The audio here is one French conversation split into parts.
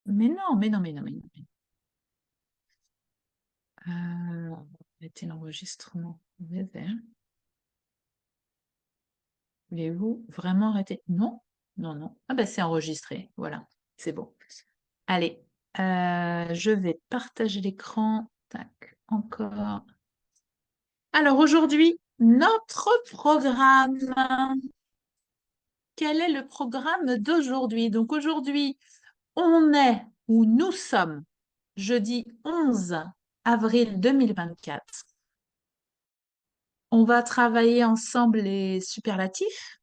Mais non, mais non, mais non, mais non. Arrêtez l'enregistrement. Voulez-vous vraiment arrêter? Non, non, non. Ah ben c'est enregistré. Voilà, c'est bon. Allez, je vais partager l'écran. Tac, encore. Alors aujourd'hui, notre programme. Quel est le programme d'aujourd'hui? Donc aujourd'hui, on est ou nous sommes jeudi 11 avril 2024. On va travailler ensemble les superlatifs.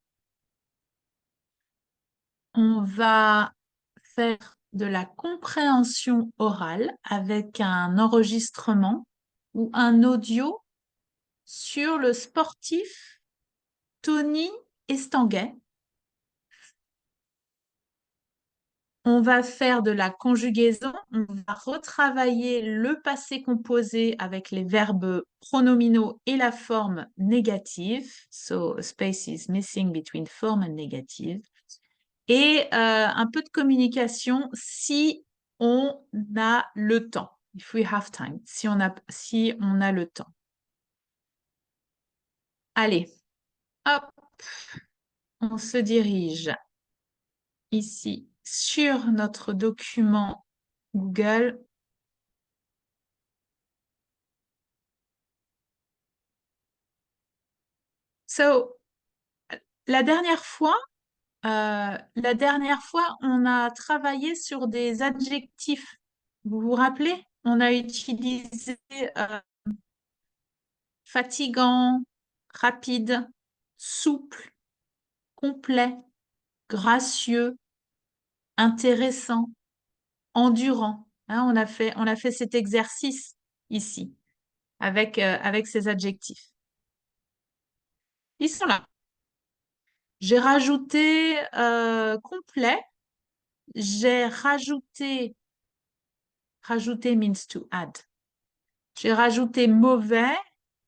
On va faire de la compréhension orale avec un enregistrement ou un audio sur le sportif Tony Estanguet. On va faire de la conjugaison, on va retravailler le passé composé avec les verbes pronominaux et la forme négative. So, a space is missing between form and negative. Et un peu de communication si on a le temps. If we have time, si on a le temps. Allez, hop, on se dirige ici sur notre document Google. So, la dernière fois, on a travaillé sur des adjectifs. Vous vous rappelez? On a utilisé fatigant, rapide, souple, complet, gracieux, intéressant, endurant. Hein, on a fait cet exercice ici avec ces adjectifs. Ils sont là. J'ai rajouté complet. J'ai rajouté means to add. J'ai rajouté mauvais,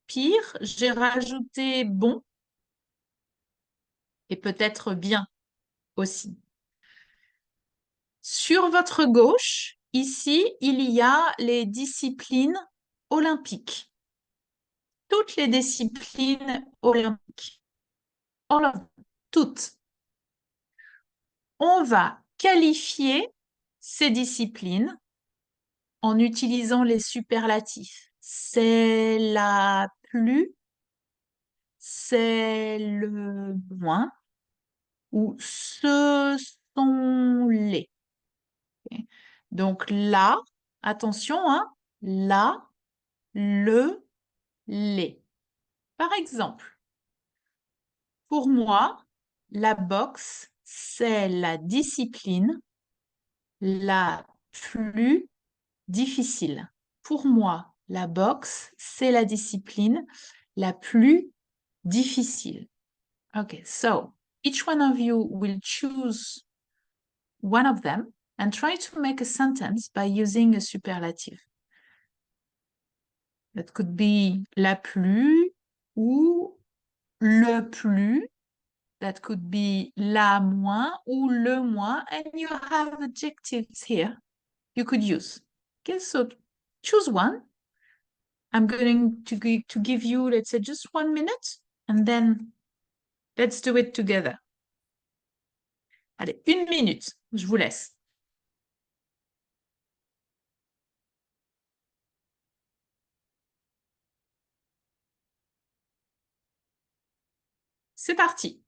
pire. J'ai rajouté bon et peut-être bien aussi. Sur votre gauche, ici, il y a les disciplines olympiques. Toutes les disciplines olympiques. Toutes. On va qualifier ces disciplines en utilisant les superlatifs. C'est la plus, c'est le moins, ou ce sont les. Okay. Donc là, attention, hein, là, le, les. Par exemple, pour moi, la boxe, c'est la discipline la plus difficile. Pour moi, la boxe, c'est la discipline la plus difficile. Okay, so each one of you will choose one of them and try to make a sentence by using a superlative. That could be la plus ou le plus. That could be la moins ou le moins. And you have adjectives here you could use. Okay, so choose one. I'm going to give you, let's say, just 1 minute, and then let's do it together. Allez, 1 minute, je vous laisse. C'est parti.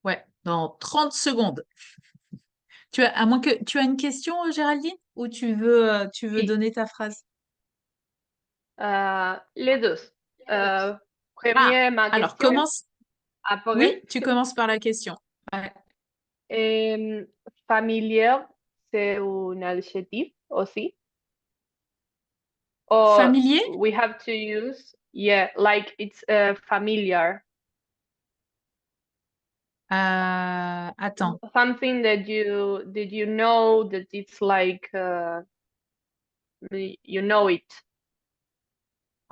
Ouais, dans 30 secondes. À moins que tu as une question, Géraldine, ou tu veux Sí, donner ta phrase? les deux. Ah, Première, ma alors question. commence. Après, Oui, tu commences par la question. Ouais. familiar, c'est un adjectif aussi. Or Familier? we have to use Yeah, like it's familiar. Attends. Something that you know that it's like you know it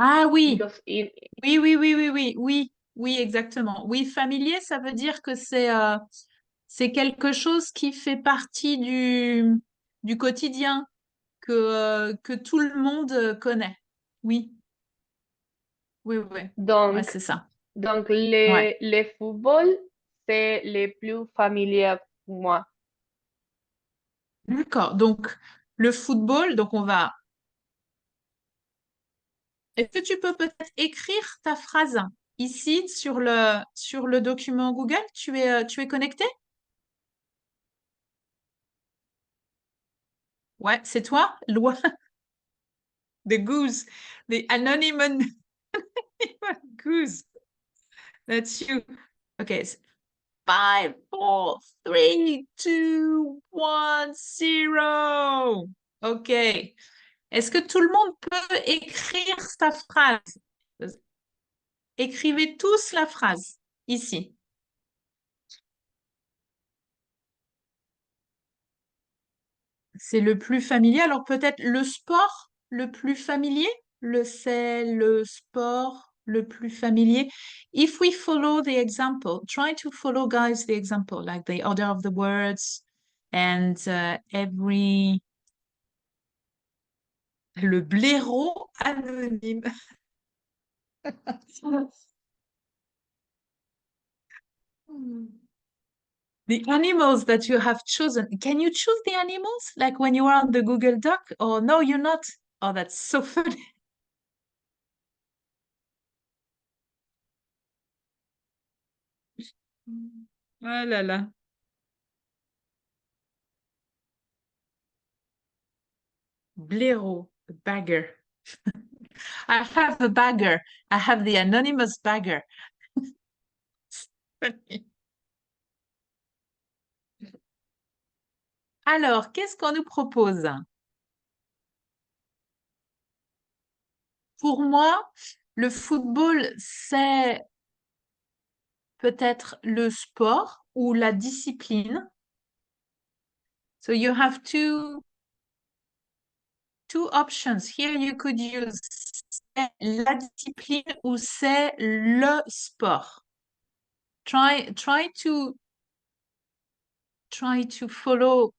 Ah oui, because in oui, oui, exactement. Oui, familier, ça veut dire que c'est quelque chose qui fait partie du quotidien, que tout le monde connaît. Oui, oui, oui. Ouais, donc c'est ça. donc Ouais. les football c'est les plus familiers pour moi. D'accord. Donc, le football, donc on va. Est-ce que tu peux peut-être écrire ta phrase ici sur le document Google? Tu es connecté? Ouais, c'est toi? Loi, the goose, the anonymous goose. That's you. Okay. 5, 4, 3, 2, 1, 0. OK. Est-ce que tout le monde peut écrire sa phrase? Écrivez tous la phrase ici. C'est le plus familier. Alors peut-être le sport le plus familier? C'est le sport le plus familier. If we follow the example, try to follow, guys, the example, like the order of the words and every... Le blaireau anonyme. The animals that you have chosen. Can you choose the animals? Like when you are on the Google Doc? Or no, you're not. Oh, that's so funny. Oh là là. Blaireau, a bagger. I have a bagger. I have the anonymous bagger. Alors, qu'est-ce qu'on nous propose? Pour moi, le football, c'est peut-être le sport ou la discipline. So you have two options. Here you could use c'est la discipline ou c'est le sport. Try to follow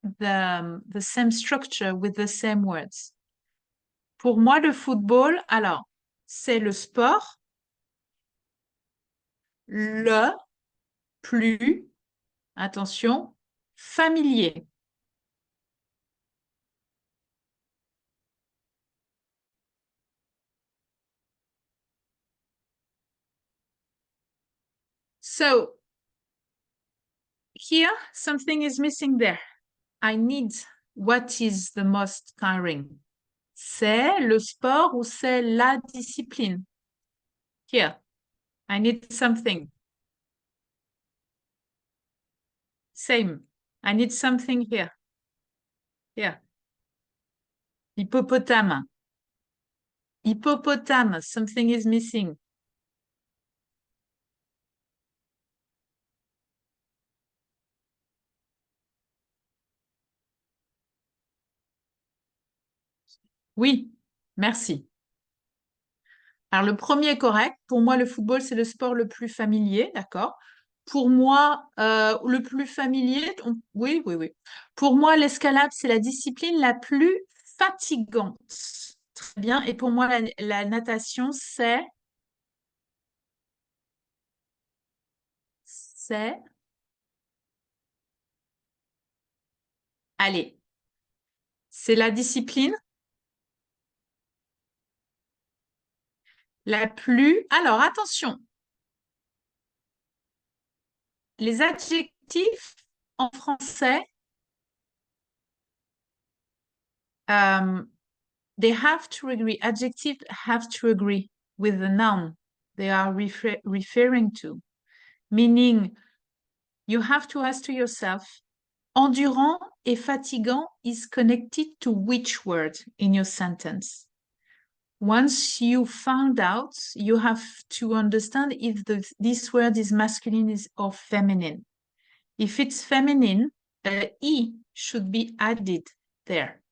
the same structure with the same words. Pour moi, le football, alors, c'est le sport le plus, attention, familier. So, here, something is missing there. I need what is the most tiring. C'est le sport ou c'est la discipline? Here, I need something. Same. I need something here. Here. Hippopotame. Hippopotame. Something is missing. Oui, merci. Alors, le premier est correct. Pour moi, le football, c'est le sport le plus familier, d'accord? Pour moi, le plus familier, oui, oui, oui. Pour moi, l'escalade, c'est la discipline la plus fatigante. Très bien. Et pour moi, la natation, c'est, allez, c'est la discipline la plus... Alors, attention, les adjectifs en français, they have to agree. Adjectives have to agree with the noun they are referring to. Meaning, you have to ask to yourself, endurant et fatigant is connected to which word in your sentence? once you found out, you have to understand if this word is masculine or feminine. If it's feminine, E should be added there.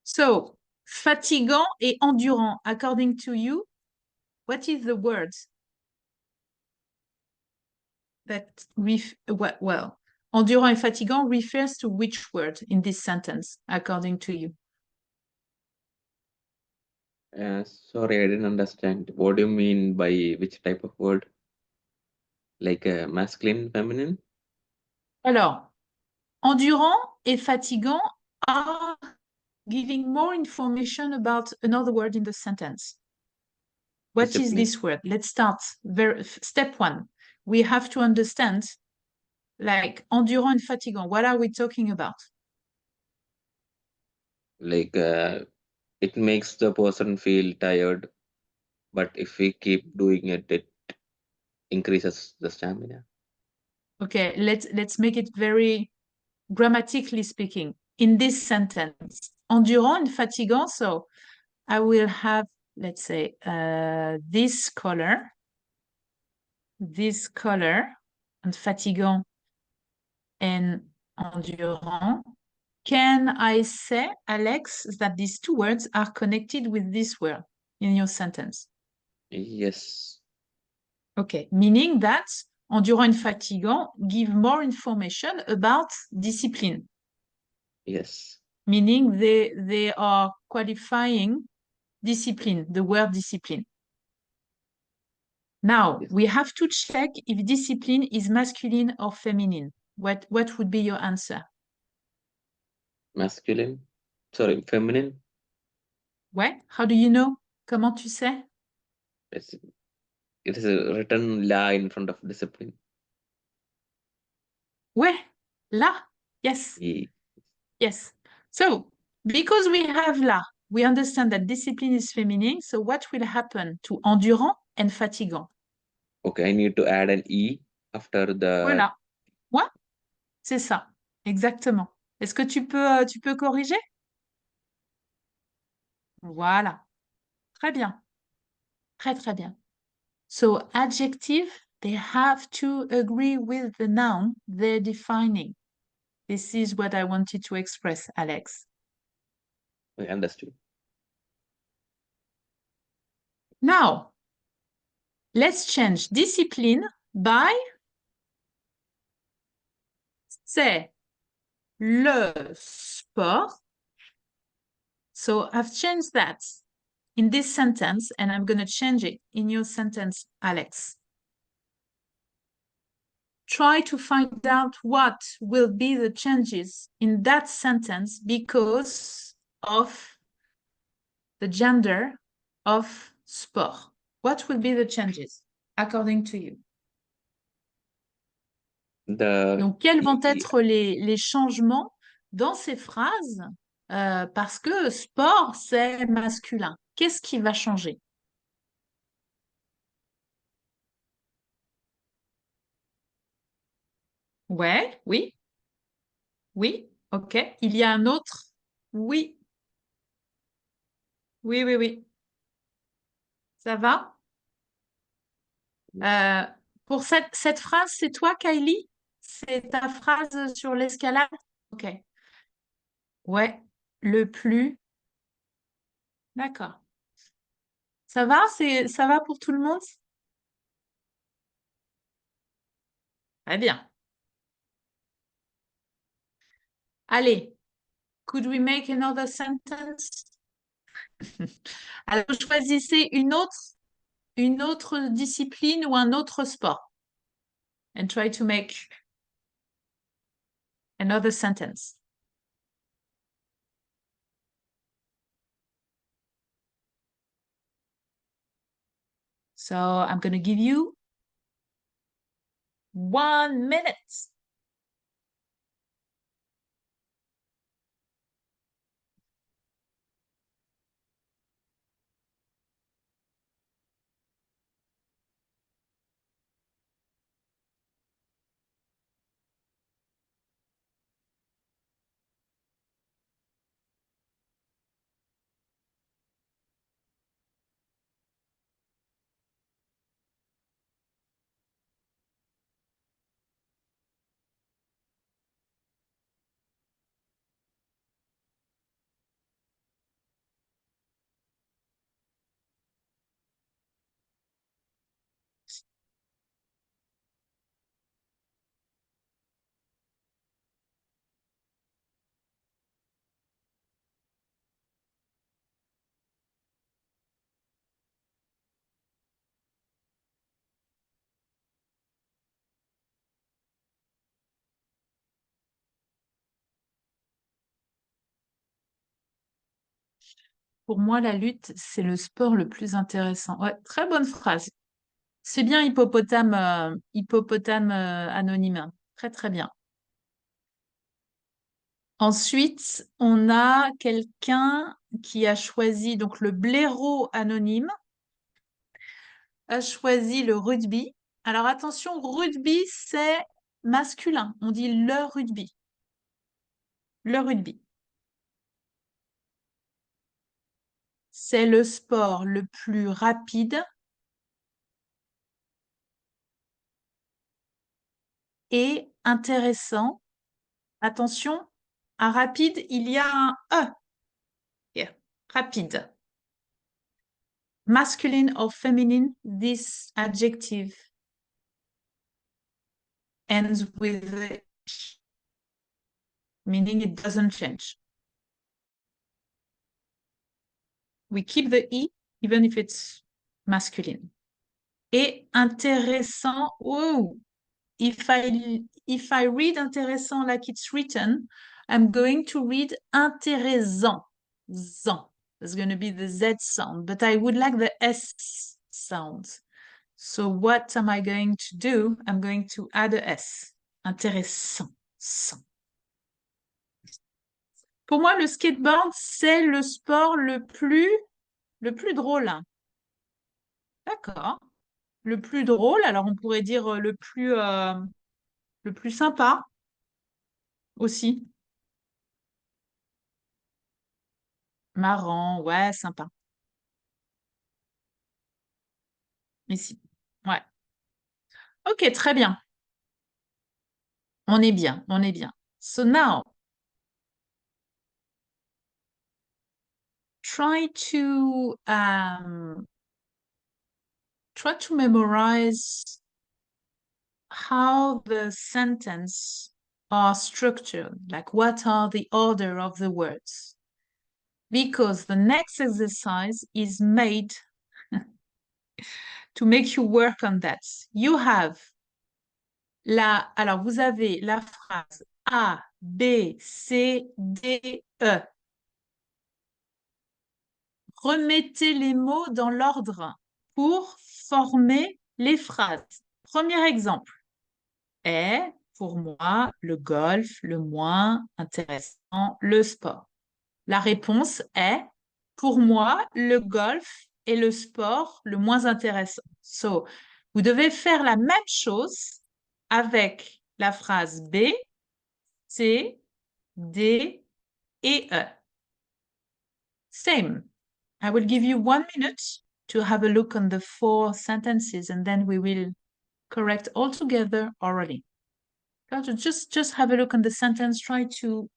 So, fatigant et endurant, according to you, what is the word that, well, endurant et fatigant refers to which word in this sentence, according to you? Sorry, I didn't understand. What do you mean by which type of word? Like masculine, feminine? Alors, endurant et fatigant are giving more information about another word in the sentence. What is Discipline. this word? Let's start. Step one. We have to understand, like, endurant and fatigant. What are we talking about? Like it makes the person feel tired, but if we keep doing it, it increases the stamina. Okay, let's make it very grammatically speaking. In this sentence, endurant and fatigant. So I will have, let's say, this color, and fatigant and endurant. Can I say, Alex, that these two words are connected with this word in your sentence? Yes. Okay, meaning that endurant and fatigant give more information about discipline, Yes. meaning they are qualifying discipline, the word discipline. Now, Yes. we have to check if discipline is masculine or feminine. What would be your answer? Masculine. Sorry, feminine. Ouais, how do you know? Comment tu sais? It's, it is a written la in front of discipline. Ouais, là, yes. Ye- Yes. So, because we have là, we understand that discipline is feminine. So, what will happen to endurant and fatigant? Okay, I need to add an E after the. Voilà. Ouais, c'est ça. Exactement. Est-ce que tu peux corriger? Voilà. Très bien. Très, très bien. So, adjective, they have to agree with the noun they're defining. This is what I wanted to express, Alex. I understood. Now, let's change discipline by c'est le sport. So I've changed that in this sentence, and I'm going to change it in your sentence, Alex. Try to find out what will be the changes in that sentence because of the gender of sport. What will be the changes according to you? The Donc, quels vont E, être les changements dans ces phrases parce que sport, c'est masculin. Qu'est-ce qui va changer? Ouais, oui, oui, ok. Il y a un autre? Oui, oui, oui, oui. Ça va? Euh, pour cette phrase, c'est toi, Kylie? C'est ta phrase sur l'escalade? Ok. Ouais, le plus. D'accord. Ça va? Ça va pour tout le monde? Très bien. Allez, could we make another sentence? Alors, choisissez une autre discipline ou un autre sport. And try to make another sentence. So I'm going to give you 1 minute. Pour moi, la lutte, c'est le sport le plus intéressant. Ouais, très bonne phrase. C'est bien hippopotame anonyme. Très, très bien. Ensuite, on a quelqu'un qui a choisi, donc le blaireau anonyme, a choisi le rugby. Alors attention, rugby, c'est masculin. On dit le rugby. Le rugby. C'est le sport le plus rapide et intéressant. Attention, à rapide, il y a un E. Here. Rapide. Masculine or feminine, this adjective ends with a sh, meaning it doesn't change. We keep the E even if it's masculine. Et intéressant, oh, if I read intéressant like it's written, I'm going to read intéressant. Zan. There's going to be the Z sound, but I would like the S sound. So what am I going to do? I'm going to add a S. Intéressant. San. Pour moi, le skateboard, c'est le sport le plus drôle. D'accord. Le plus drôle, alors on pourrait dire le plus sympa aussi. Marrant, ouais, sympa. Ici. Ouais. Ok, très bien. On est bien, on est bien. So now, try to um, try to memorize how the sentence are structured, like what are the order of the words. Because the next exercise is made to make you work on that. You have alors vous avez la phrase A, B, C, D, E. Remettez les mots dans l'ordre pour former les phrases. Premier exemple est, pour moi, le golf, le moins intéressant, le sport. La réponse est, pour moi, le golf est le sport le moins intéressant. So, vous devez faire la même chose avec la phrase B, C, D et E. Same. I will give you 1 minute to have a look on the 4 sentences and then we will correct all together orally. Just have a look on the sentence, try to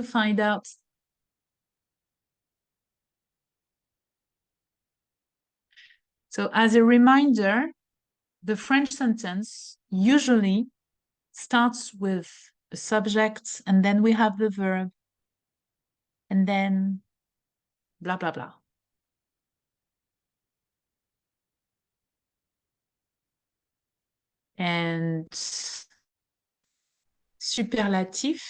find out. So as a reminder, the French sentence usually starts with a subject and then we have the verb and then blah, blah, blah. And superlatifs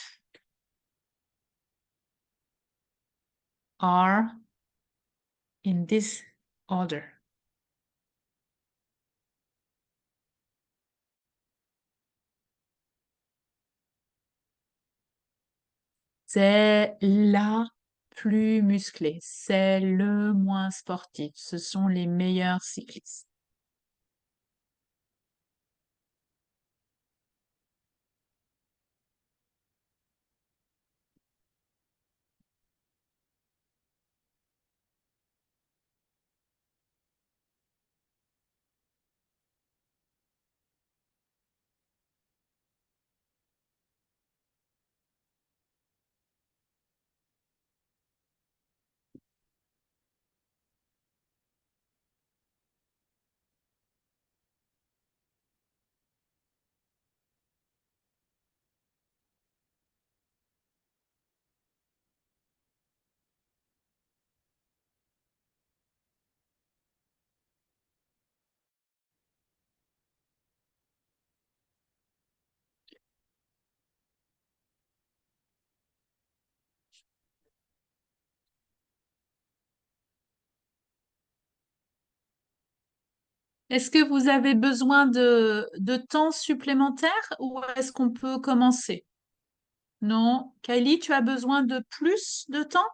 are in this order. C'est la plus musclée, c'est le moins sportif, ce sont les meilleurs cyclistes. Est-ce que vous avez besoin de temps supplémentaire ou est-ce qu'on peut commencer? Non. Kylie, tu as besoin de plus de temps?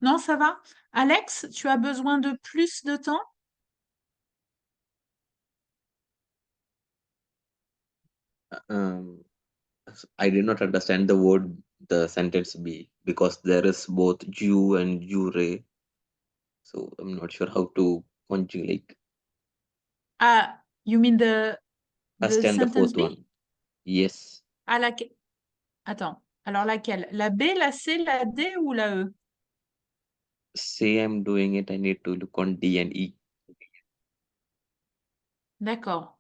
Non, ça va? Alex, tu as besoin de plus de temps? Um, I did not understand the word, the sentence be, because there is both Jew and jure. So I'm not sure how to conjugate Ah, you mean first the and the sentence fourth B? one. Yes. Ah, attends. Alors laquelle? La B, la C, la D ou la E? Say I'm doing it, I need to look on D and E. D'accord.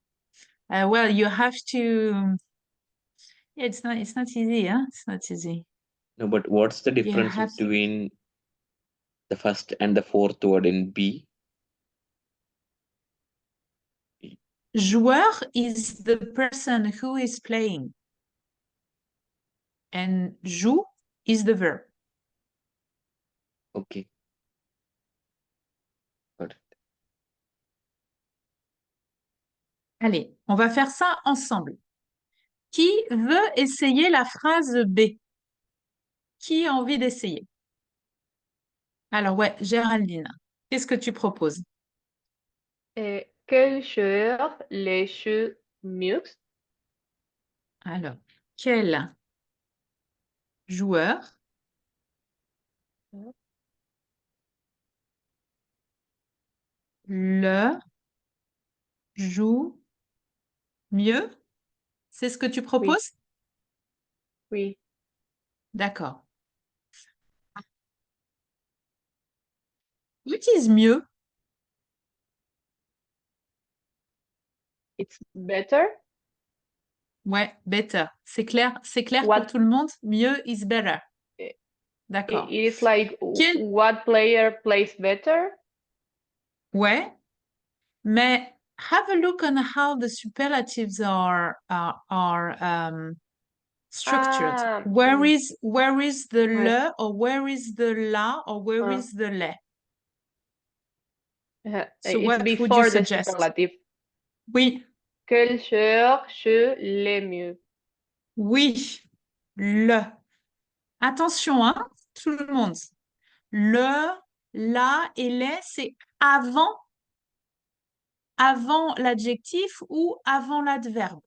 Well, you have to. Yeah, it's not easy, huh? It's not easy. No, but what's the You difference have between the first and the fourth word in B? joueur is the person who is playing, and joue is the verb. Okay. Got it. Allez, on va faire ça ensemble. Qui veut essayer la phrase B? Qui a envie d'essayer? Alors, ouais, Géraldine, qu'est-ce que tu proposes? Quel joueur les joue mieux? Alors, quel joueur le joue mieux? C'est ce que tu Oui, proposes? oui. D'accord. What is mieux? It's better. Ouais, better. C'est clair pour What tout le monde? Mieux is better. it D'accord. is like Quel... what player plays better? Ouais, mais have a look on how the superlatives are structured. Ah, Where is the ouais. le or where is the la or where Ah, is the le? So it's what would you before the suggest? superlative. Oui, Quel joueur joue le mieux? oui, le. Attention, hein, tout le monde. Le, la et les, c'est avant l'adjectif ou avant l'adverbe.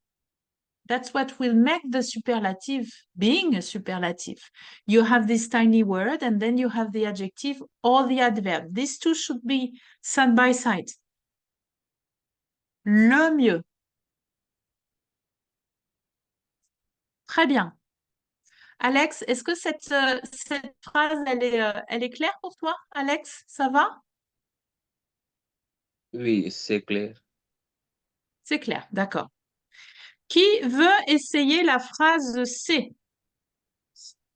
That's what will make the superlative being a superlative. You have this tiny word and then you have the adjective or the adverb. These two should be side by side. Le mieux. Très bien. Alex, est-ce que cette phrase, elle est claire pour toi? Alex, ça va? Oui, c'est clair. C'est clair, d'accord. Qui veut essayer la phrase C?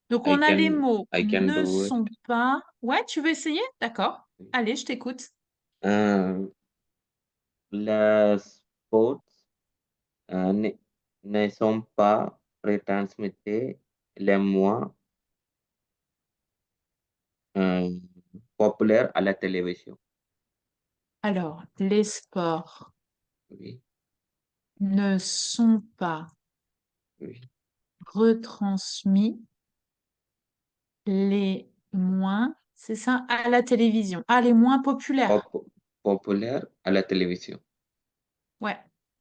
Donc, on a les mots I can ne do it. sont pas. Ouais, tu veux essayer? D'accord. Allez, je t'écoute. Les sports ne sont pas retransmis les moins populaires à la télévision. Alors, les sports Oui, ne sont pas oui. retransmis les moins, c'est ça, à la télévision. Ah, les moins populaires. Populaires à la télévision. Ouais,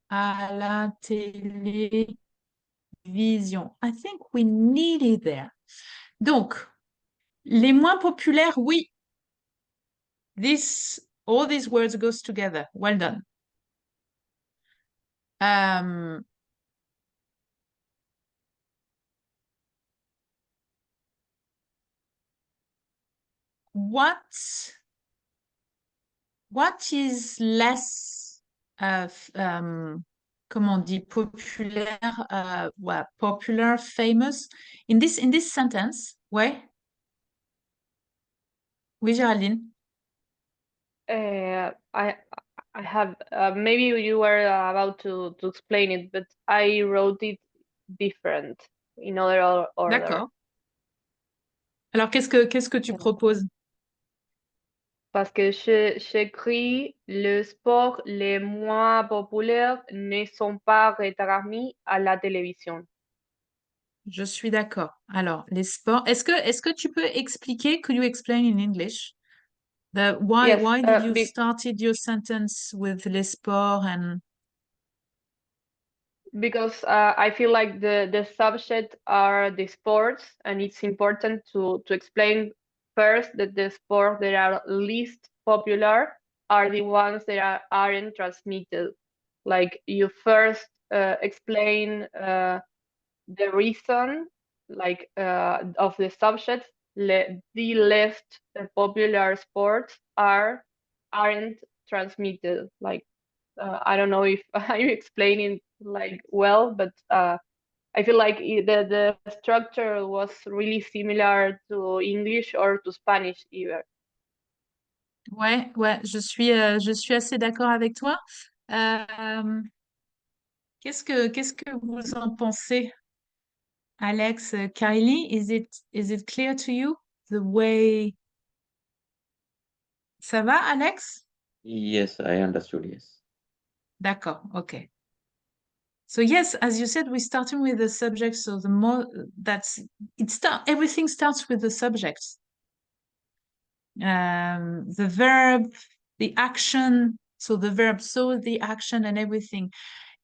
à la télévision. I think we need it there. Donc, les moins populaires, oui. All these words goes together. Well done. What is less, comment on dit, populaire, popular, famous in this sentence? Ouais. Oui, Géraldine. I have maybe you were about to explain it, but I wrote it different in other order. D'accord. Alors, qu'est-ce que tu proposes? Parce que j'écris les sports les moins populaires ne sont pas retransmis à la télévision. Je suis d'accord. Alors, les sports. Est-ce que tu peux expliquer, could you explain in English, Yes, why did you started your sentence with les sports and because I feel like the subject are the sports, and it's important to explain first that the sports that are least popular are the ones that aren't transmitted. Like you first explain the reason, like of the subject, the less popular sports aren't transmitted. Like I don't know if I'm explaining like well, but I feel like the structure was really similar to English or to Spanish either. Ouais, ouais, je suis assez d'accord avec toi. Euh, qu'est-ce que vous en pensez, Alex, Kylie? Is it clear to you the way? Ça va, Alex? Yes, I understood. Yes. D'accord, okay. So yes, as you said, we're starting with the subject. So the more everything starts with the subject. The verb, the action. So the verb, so the action and everything.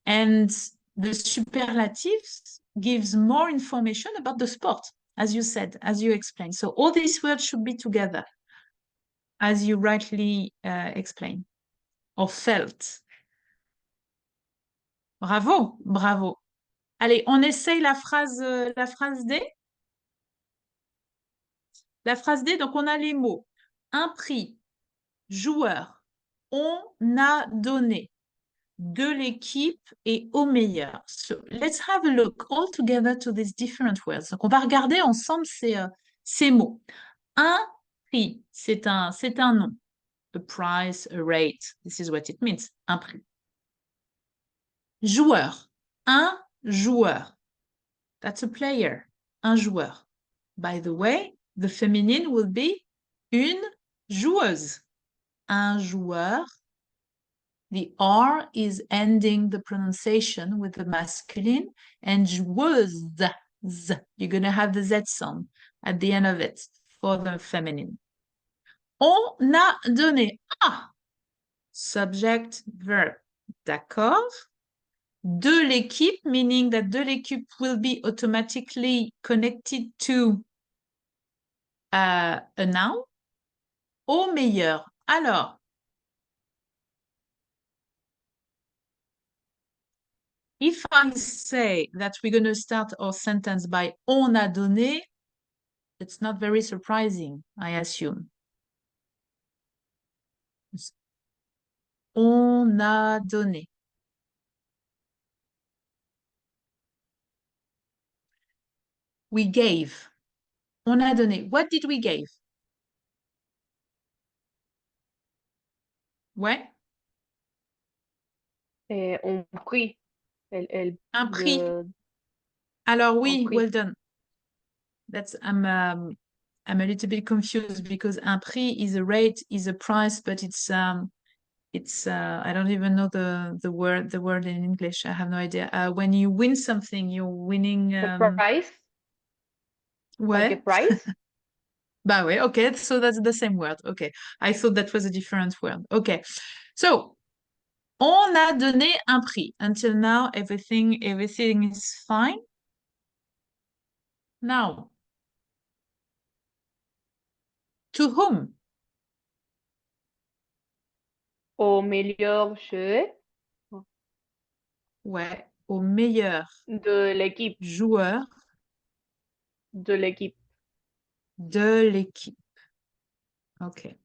And the superlatives gives more information about the sport, as you said, as you explained. So all these words should be together, as you rightly explained or felt. Bravo, bravo. Allez, on essaye la phrase D. La phrase D, donc on a les mots. Un prix, joueur, on a donné, de l'équipe et au meilleur. So, let's have a look all together to these different words. Donc on va regarder ensemble ces mots. Un prix, c'est un nom. A price, a rate, this is what it means. Un prix. Joueur, un joueur. That's a player, un joueur. By the way, the feminine will be une joueuse. Un joueur. The R is ending the pronunciation with the masculine, and joueuse, z. You're going to have the Z sound at the end of it for the feminine. On a donné. Ah! Subject, verb. D'accord. De l'équipe, meaning that de l'équipe will be automatically connected to a noun. Au meilleur. Alors, if I say that we're going to start our sentence by on a donné, it's not very surprising, I assume. On a donné. We gave. On a donné. What did we give? Ouais. Un prix. Un prix. Alors oui, prix. well done. I'm a little bit confused because un prix is a rate, is a price, but it's I don't even know the word in English. I have no idea. When you win something, you're winning. The price. Ouais. Like a price. Bah ouais, okay, so that's the same word. Okay, I thought that was a different word. Okay, so on a donné un prix. Until now, everything is fine. Now, to whom? Au meilleur jeu. Ouais, au meilleur De l'équipe. joueur De l'équipe. de l'équipe. Okay.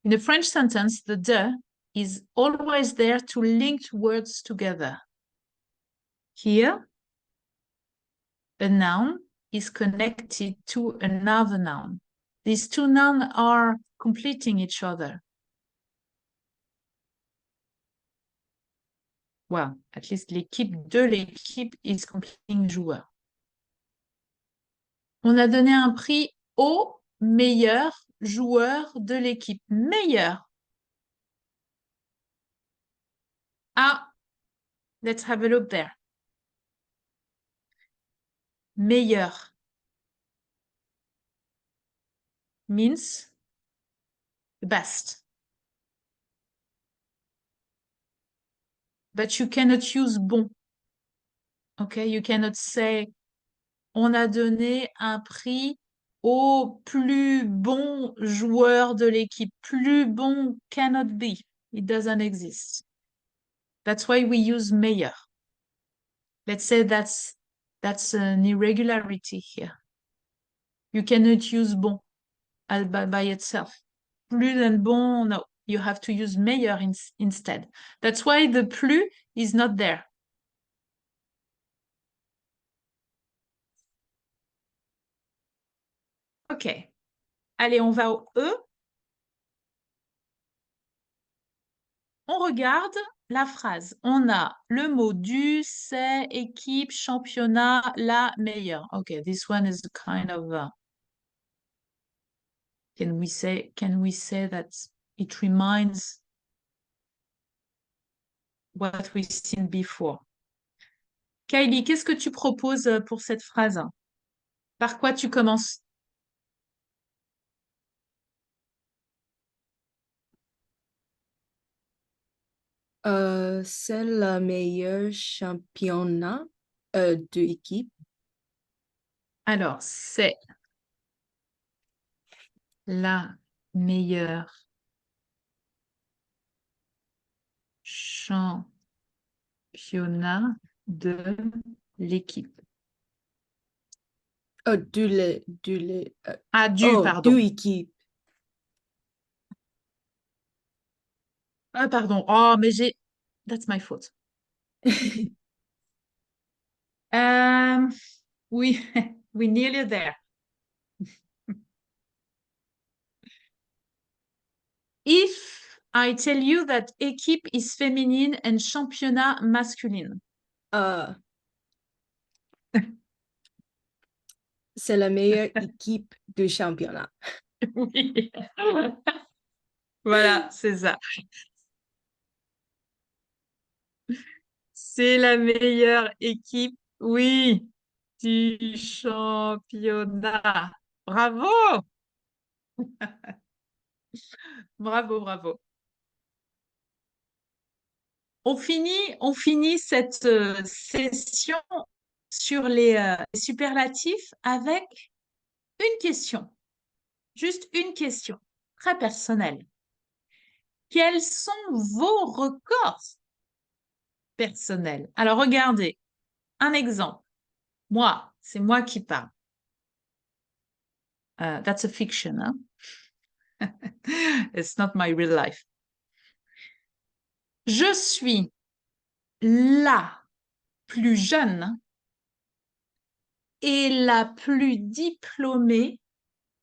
In a French sentence, the de is always there to link words together. Here, a noun is connected to another noun. These two nouns are completing each other. Well, at least l'équipe de l'équipe is completing joueur. On a donné un prix au meilleur joueur de l'équipe. Meilleur. Ah, let's have a look there. Meilleur means the best. But you cannot use bon. Okay, you cannot say on a donné un prix au plus bon joueur de l'équipe. Plus bon cannot be. It doesn't exist. That's why we use meilleur. Let's say that's an irregularity here. You cannot use bon by itself. Plus than bon, no. You have to use meilleur instead. That's why the plus is not there. OK. Allez, on va au E. On regarde la phrase. On a le mot du, c'est, équipe, championnat, la meilleure. OK, this one is kind of... can we say that it reminds what we've seen before? Kylie, qu'est-ce que tu proposes pour cette phrase? Par quoi tu commences? C'est le meilleur championnat de équipe. Alors, c'est la meilleure championnat de l'équipe. Ah, pardon. De équipe. Ah, pardon. Oh, mais j'ai... That's my fault. Oui, we're nearly there. If I tell you that équipe is feminine and championnat masculine. C'est la meilleure équipe de championnat. Oui. Voilà, c'est ça. C'est la meilleure équipe, oui, du championnat. Bravo! Bravo, bravo. On finit cette session sur les superlatifs avec une question. Juste une question, très personnelle. Quels sont vos records personnels? Alors, regardez, un exemple. Moi, c'est moi qui parle. That's a fiction, hein? It's not my real life. Je suis la plus jeune et la plus diplômée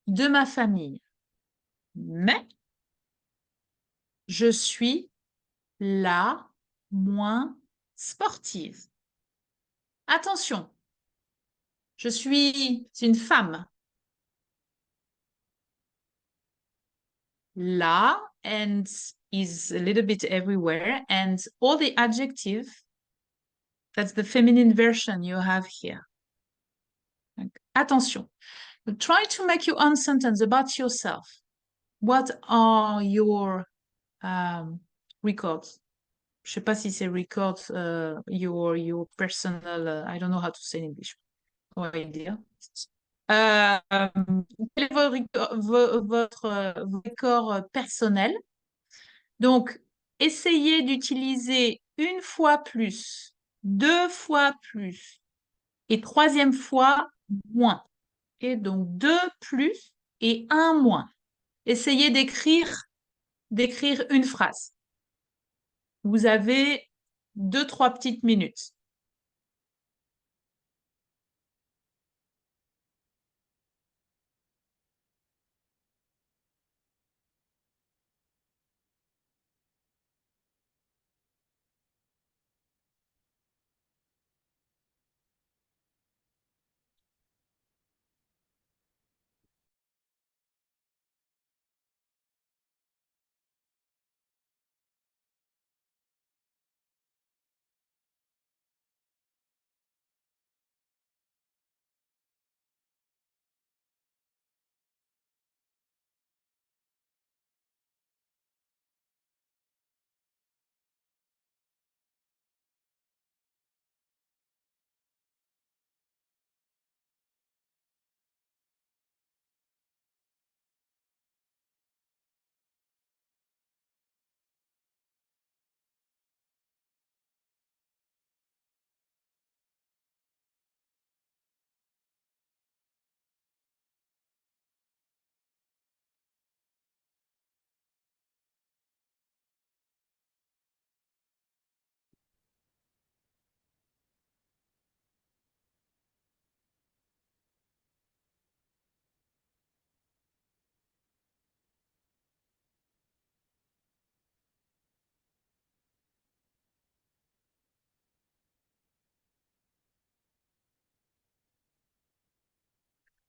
de ma famille. Mais je suis la moins sportive. Attention, je suis une femme. La and is a little bit everywhere, and all the adjective, that's the feminine version you have here. Attention. Try to make your own sentence about yourself. What are your records? Je sais pas si c'est records, your personal, I don't know how to say in English. No idea. Quel est votre record personnel? Donc, essayez d'utiliser une fois plus, deux fois plus et troisième fois moins. Et donc, deux plus et un moins. Essayez d'écrire une phrase. Vous avez 2-3 petites minutes.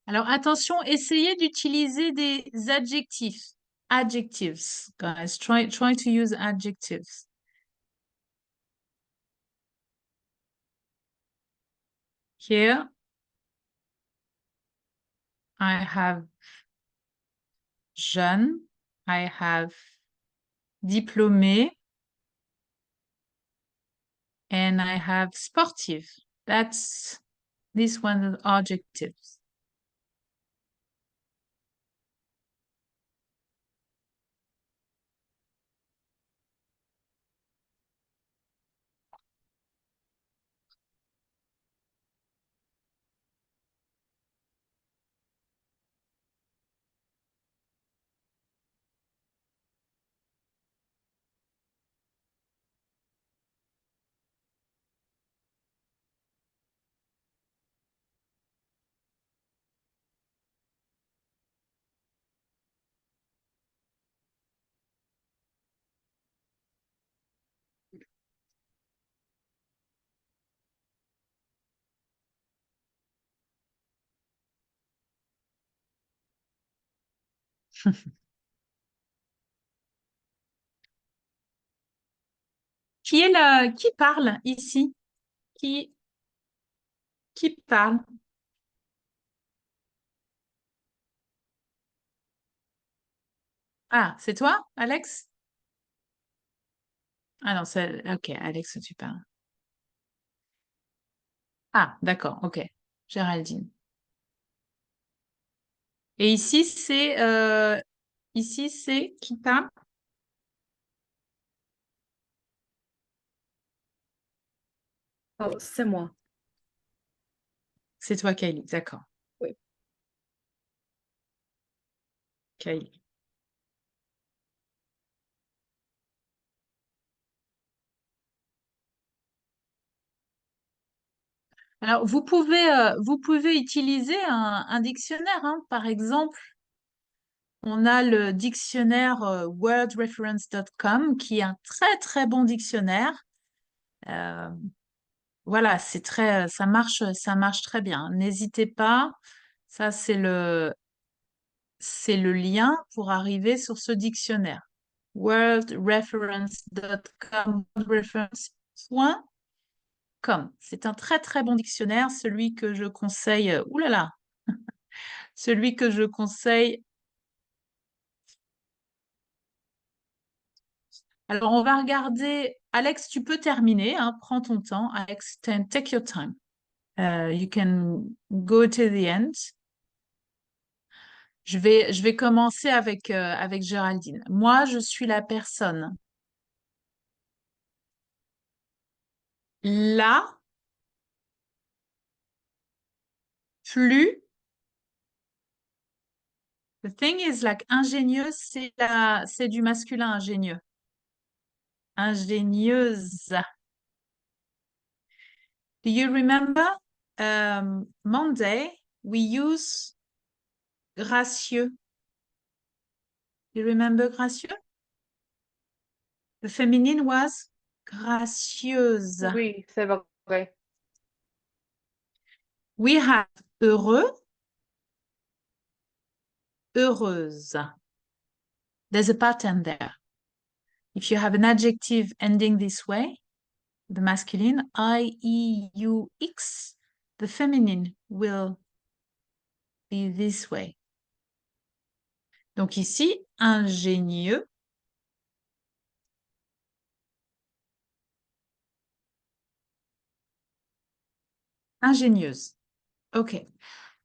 Alors attention, essayez d'utiliser des adjectifs. Adjectives, guys. Try to use adjectives. Here, I have jeune, I have diplômé, and I have sportif. That's this one adjectives. Qui parle ici? Qui parle? Ah, c'est toi, Alex? Ah non, c'est... Ok, Alex, tu parles. Ah, d'accord, ok. Géraldine. Et ici, c'est qui parle? Oh, c'est moi. C'est toi, Kylie, d'accord. Oui. Kylie. Alors, vous pouvez utiliser un dictionnaire, hein. Par exemple, on a le dictionnaire wordreference.com qui est un très, très bon dictionnaire. Euh, voilà, ça marche très bien. N'hésitez pas. Ça, c'est le lien pour arriver sur ce dictionnaire. Wordreference.com, wordreference.com. C'est un très très bon dictionnaire, celui que je conseille. Ouh là là, celui que je conseille. Alors, on va regarder. Alex, tu peux terminer, hein, prends ton temps. Alex, take your time. You can go to the end. Je vais commencer avec Géraldine. Moi, je suis la personne la plus. The thing is, like, ingénieuse, c'est du masculin ingénieux. Ingénieuse. Do you remember Monday, we use gracieux. Do you remember gracieux? The feminine was gracieuse. Oui, c'est vrai. We have heureux, heureuse. There's a pattern there. If you have an adjective ending this way, the masculine, I-E-U-X, the feminine will be this way. Donc ici, ingénieux. Ingénieuse. Okay.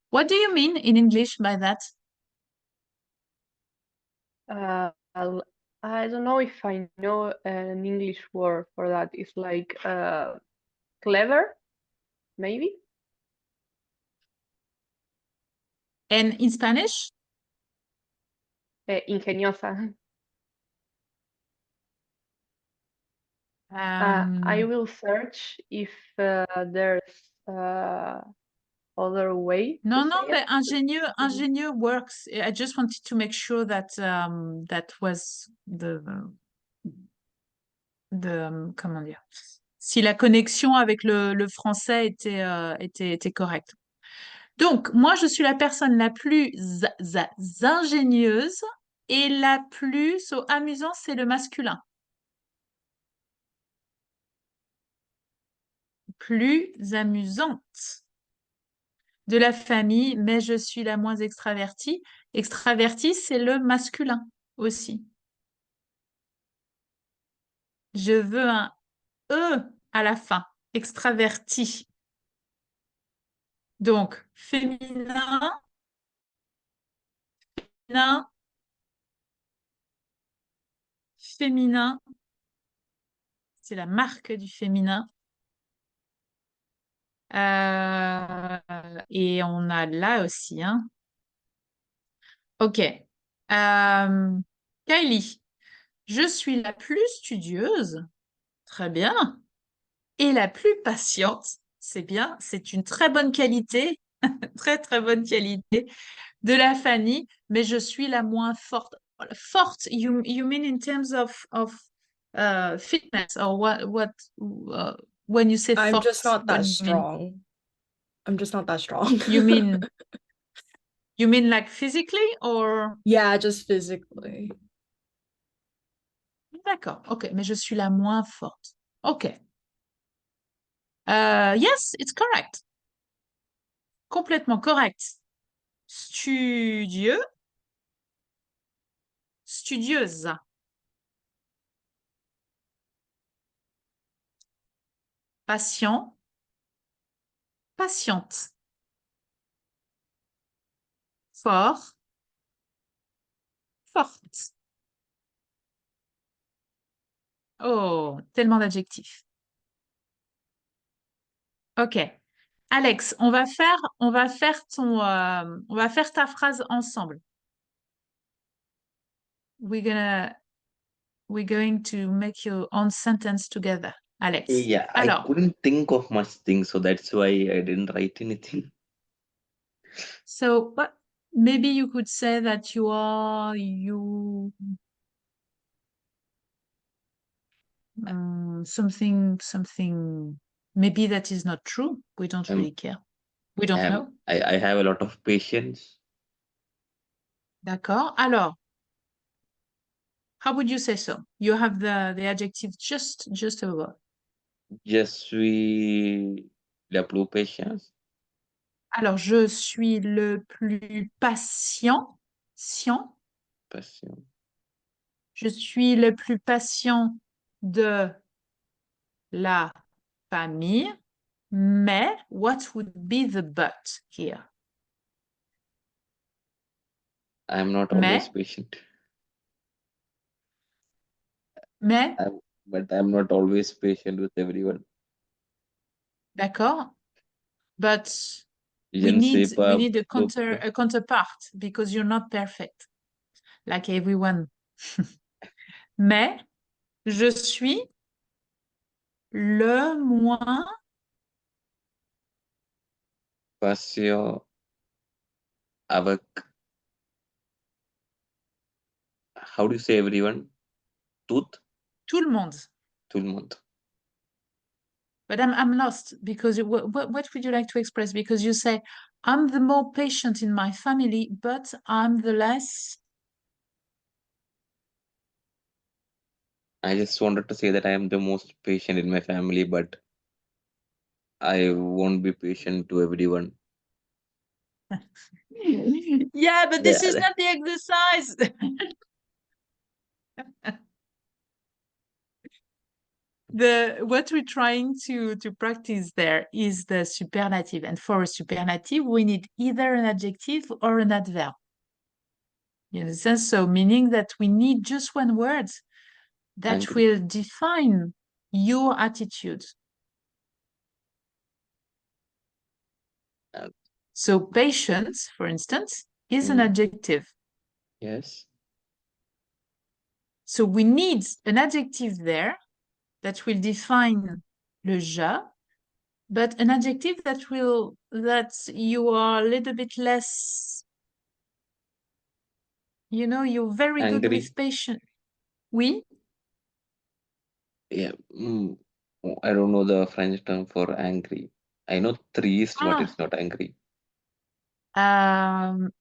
What do you mean in English by that? I don't know if I know an English word for that. It's like clever, maybe. And in Spanish? Ingeniosa. Um, I will search if there's other way no, to no, say but it. ingénieux works. I just wanted to make sure that that was comment dire, si la connexion avec le français était correcte. Donc, moi, je suis la personne la plus ingénieuse et la plus amusant, c'est le masculin. Plus amusante de la famille, mais je suis la moins extravertie. Extravertie, c'est le masculin aussi. Je veux un E à la fin, extraverti. Donc, féminin, féminin, féminin, c'est la marque du féminin. Et on a là aussi, hein. Ok. Kylie, je suis la plus studieuse. Très bien. Et la plus patiente. C'est bien. C'est une très bonne qualité. Très, très bonne qualité de la famille. Mais je suis la moins forte. Forte, you mean in terms of fitness or what when you say I'm forte, just not what that do you mean? strong. I'm just not that strong. You mean like physically or? Yeah, just physically. D'accord, ok, mais je suis la moins forte. Ok. Yes, it's correct. Complètement correct. Studieux, studieuse. Patient, patiente. Fort, forte. Oh, tellement d'adjectifs. Ok. Alex, on va faire on va faire ta phrase ensemble. We're going to make your own sentence together, Alex. Yeah, I Alors, couldn't think of much things, so that's why I didn't write anything. so maybe you could say that you something maybe that is not true. We don't Um, really care. We don't know. I have a lot of patience. D'accord. Alors, how would you say so? You have the adjective just above. Je suis la plus patience. Alors, je suis le plus patient. Patient. Je suis le plus patient de la famille. Mais what would be the but here? I'm not Mais, always patient. mais, But I'm not always patient with everyone. d'accord. But Je we ne sais need pas a counterpart because you're not perfect, like everyone. Mais je suis le moins patient avec. How do you say everyone? Tout tout le monde. le monde. But I'm lost because what would you like to express? Because you say I'm the more patient in my family, but I'm the less. I just wanted to say that I am the most patient in my family, but I won't be patient to everyone. Yeah, but this is Yeah. not the exercise. What we're trying to practice there is the superlative, and for a superlative we need either an adjective or an adverb. You understand? So meaning that we need just one word that Angry. will define your attitude. Uh, So patience, for instance, is an adjective. Yes. So we need an adjective there that will define le je, but an adjective that you are a little bit less, you're very good Angry. with patience. Oui? Yeah. I don't know the French term for angry. I know triste, but Ah, it's not angry.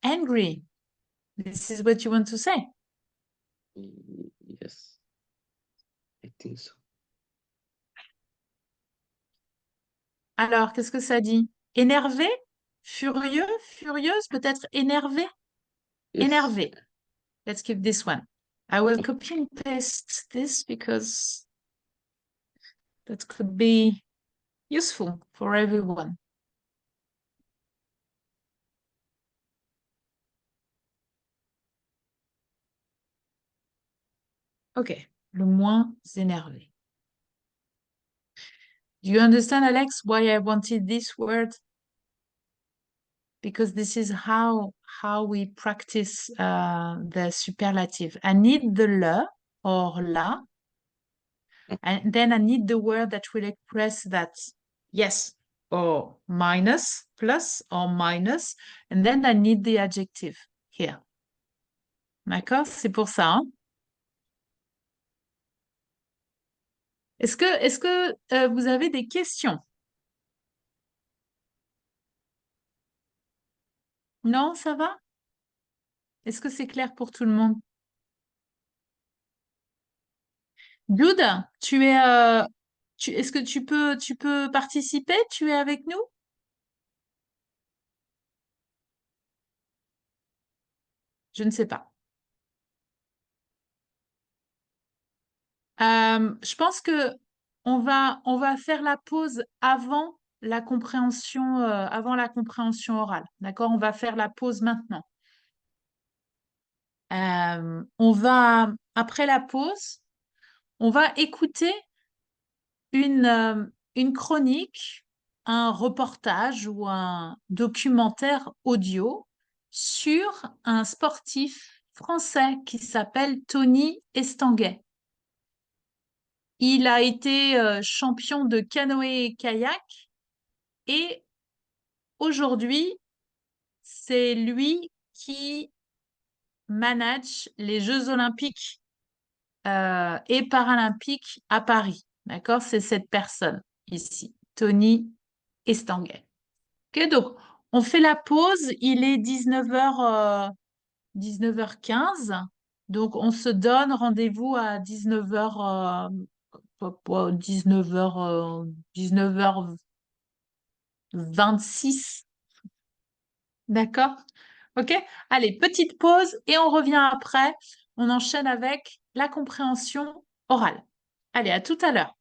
Angry. This is what you want to say. Yes, I think so. Alors, qu'est-ce que ça dit? Énervé? Furieux? Furieuse? Peut-être énervé? Yes. Énervé. Let's keep this one. I will Okay. copy and paste this because that could be useful for everyone. Ok, le moins énervé. Do you understand, Alex, why I wanted this word? Because this is how we practice the superlative. I need the le or la, and then I need the word that will express that yes or minus, plus or minus, and then I need the adjective here. D'accord? C'est pour ça. Hein? Est-ce que vous avez des questions? Non, ça va? Est-ce que c'est clair pour tout le monde? Jude, est-ce que tu peux participer? Tu es avec nous? Je ne sais pas. Je pense que on va faire la pause avant la compréhension orale. D'accord? On va faire la pause maintenant. Après la pause, on va écouter une chronique, un reportage ou un documentaire audio sur un sportif français qui s'appelle Tony Estanguet. Il a été champion de canoë-kayak et aujourd'hui, c'est lui qui manage les Jeux olympiques et paralympiques à Paris. D'accord? C'est cette personne ici, Tony Estanguet. Ok, donc on fait la pause, il est 19h15, donc on se donne rendez-vous à 19h, 19h26. D'accord? Ok? Allez, petite pause et on revient après. On enchaîne avec la compréhension orale. Allez, à tout à l'heure.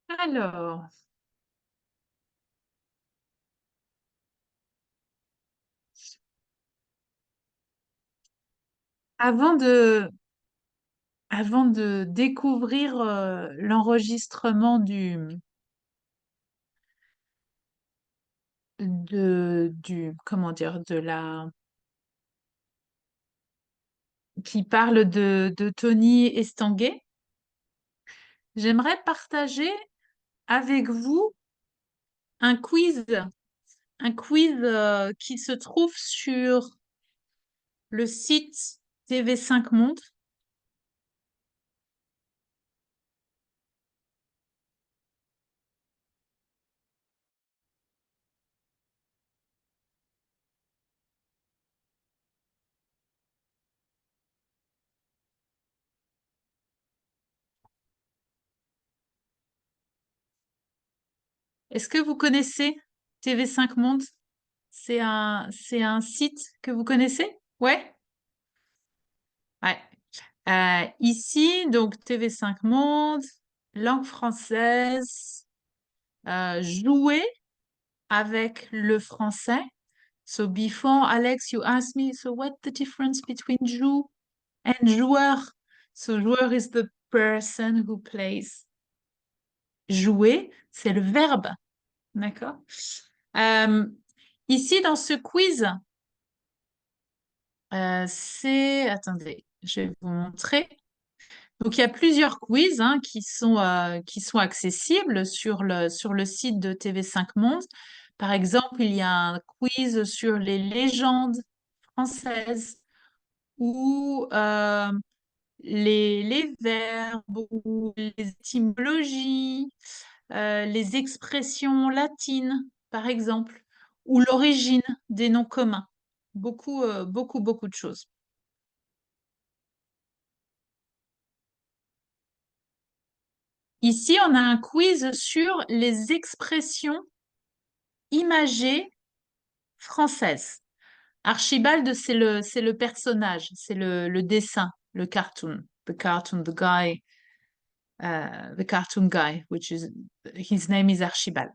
Alors, avant de découvrir l'enregistrement comment dire, qui parle de Tony Estanguet, j'aimerais partager avec vous un quiz qui se trouve sur le site TV5 Monde. Est-ce que vous connaissez TV5 Monde? C'est un site que vous connaissez? Ouais? Ouais. Ici, donc TV5 Monde, langue française, jouer avec le français. So before, Alex, you asked me, so what's the difference between joue and joueur? So joueur is the person who plays. Jouer, c'est le verbe. D'accord? Ici, dans ce quiz, Attendez, je vais vous montrer. Donc, il y a plusieurs quiz qui sont accessibles sur le site de TV5 Monde. Par exemple, il y a un quiz sur les légendes françaises ou les verbes ou les étymologies, les expressions latines, par exemple, ou l'origine des noms communs. Beaucoup, beaucoup, beaucoup de choses. Ici, on a un quiz sur les expressions imagées françaises. Archibald, c'est le personnage, c'est le dessin, le cartoon, the cartoon, the cartoon guy, which is, his name is Archibald.